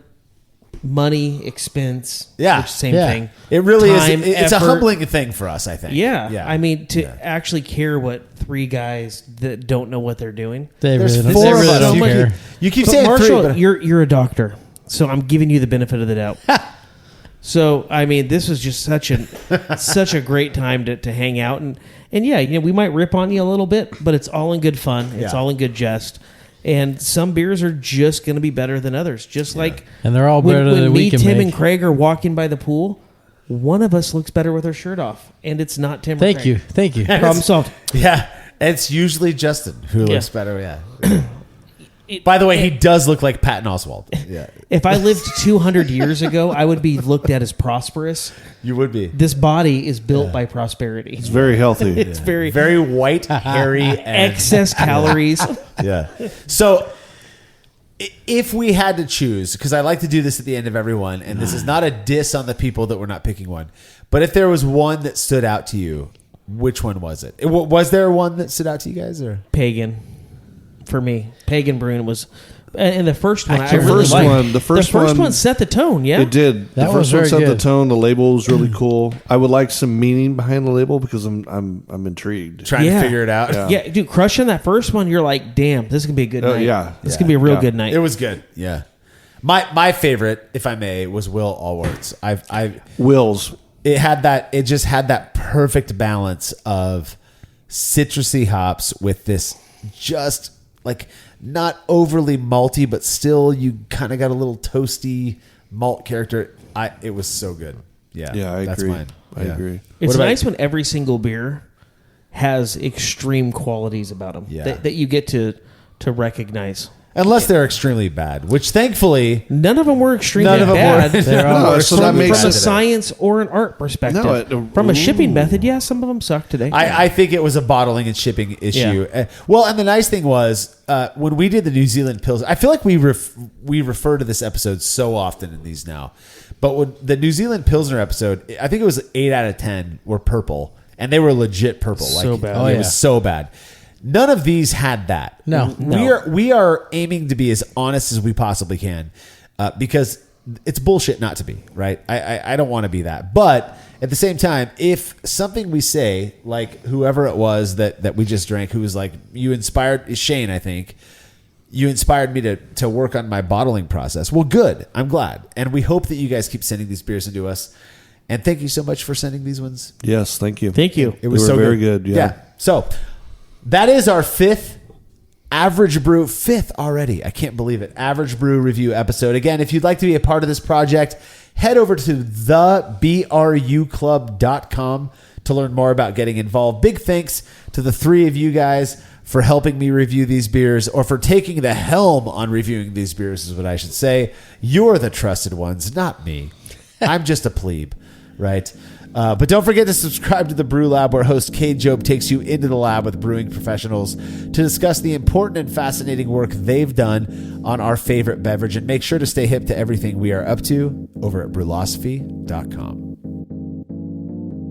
money, expense. Yeah. Same Yeah. thing. It really Time, is. It's a effort. humbling thing for us, I think. Yeah. I mean, to actually care what 3 guys that don't know what they're doing. They There's really, 4 they of really us. don't care. You keep But saying Marshall, 3, but you're a doctor, so I'm giving you the benefit of the doubt. So I mean, this was just such a great time to hang out, and yeah, we might rip on you a little bit, but it's all in good fun. It's Yeah. all in good jest. And some beers are just going to be better than others. Just like And they're all when, better when than me, we can Tim, make. and Craig are walking by the pool, one of us looks better with our shirt off, and it's not Tim. or Thank Craig. you. Thank you. Problem solved. yeah, it's usually Justin who looks Yeah. better. Yeah. By the way, he does look like Patton Oswalt. Yeah, If I lived 200 years ago, I would be looked at as prosperous. you would be This body is built by prosperity. It's very healthy. It's very very white, hairy, and excess calories. yeah. So, if we had to choose, because I like to do this at the end of every one, and this is not a diss on the people that were not picking one, but if there was one that stood out to you, which one was it? Was there one that stood out to you guys, or Pagan, for me, Pagan Brewing was, and the first one I The really first liked. one- the first one one- set the tone. Yeah, It did. That The was first one very set the good. tone. The label was really cool. I would like some meaning behind the label because I'm intrigued. trying Yeah. to figure it out? Yeah, dude, crushing that first one, you're like, damn, this is gonna be a good Oh, night. yeah. This is gonna be a real Yeah. good night. It was good. Yeah. My favorite, if I may, was Will Allwards. Wills. It just had that perfect balance of citrusy hops with this just like not overly malty, but still you kind of got a little toasty malt character. It was so good. Yeah. Yeah, I that's agree. mine. I Yeah. agree. It's What about- nice when every single beer has extreme qualities about them Yeah. that you get to recognize. Unless they're extremely bad, which thankfully None of them were extremely none of them bad. were. They're all- No, were so that extremely makes From a bad. science or an art perspective. No, From a shipping ooh. method, yeah, some of them suck today. I think it was a bottling and shipping issue. Well, and the nice thing was when we did the New Zealand Pilsner, I feel like we refer to this episode so often in these now. But when the New Zealand Pilsner episode, I think it was 8 out of 10 were purple, and they were legit purple. So bad. Oh, It yeah. was so bad. None of these had that. No. We are aiming to be as honest as we possibly can, because it's bullshit not to be, right? I don't want to be that, but at the same time, if something we say, like whoever it was that we just drank, who was like, you inspired Shane, I think. You inspired me to work on my bottling process. Well, good. I'm glad. And we hope that you guys keep sending these beers into us. And thank you so much for sending these ones. Yes, thank you. Thank you. It was They so were very good, yeah. So that is our 5th Average Brew, 5th already. I can't believe it. Average Brew review episode. Again, if you'd like to be a part of this project, head over to thebruclub.com to learn more about getting involved. Big thanks to the 3 of you guys for helping me review these beers, or for taking the helm on reviewing these beers is what I should say. You're the trusted ones, not me. I'm just a plebe, right? But don't forget to subscribe to the Brew Lab, where host Cade Job takes you into the lab with brewing professionals to discuss the important and fascinating work they've done on our favorite beverage. And make sure to stay hip to everything we are up to over at brewlosophy.com.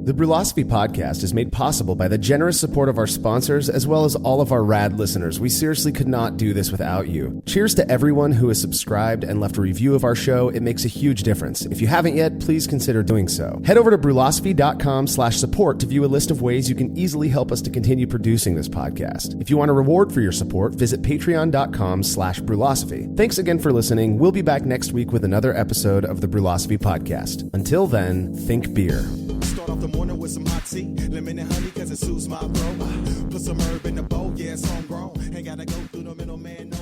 The Brewlosophy podcast is made possible by the generous support of our sponsors, as well as all of our rad listeners. We seriously could not do this without you. Cheers to everyone who has subscribed and left a review of our show. It makes a huge difference. If you haven't yet, please consider doing so. Head over to brewlosophy.com/support to view a list of ways you can easily help us to continue producing this podcast. If you want a reward for your support, visit patreon.com/brewlosophy. Thanks again for listening. We'll be back next week with another episode of the Brewlosophy podcast. Until then, think beer. Start off the morning with some hot tea, lemon and honey, cause it suits my bro. Put some herb in the bowl, yeah, it's homegrown. Ain't gotta go through the middleman.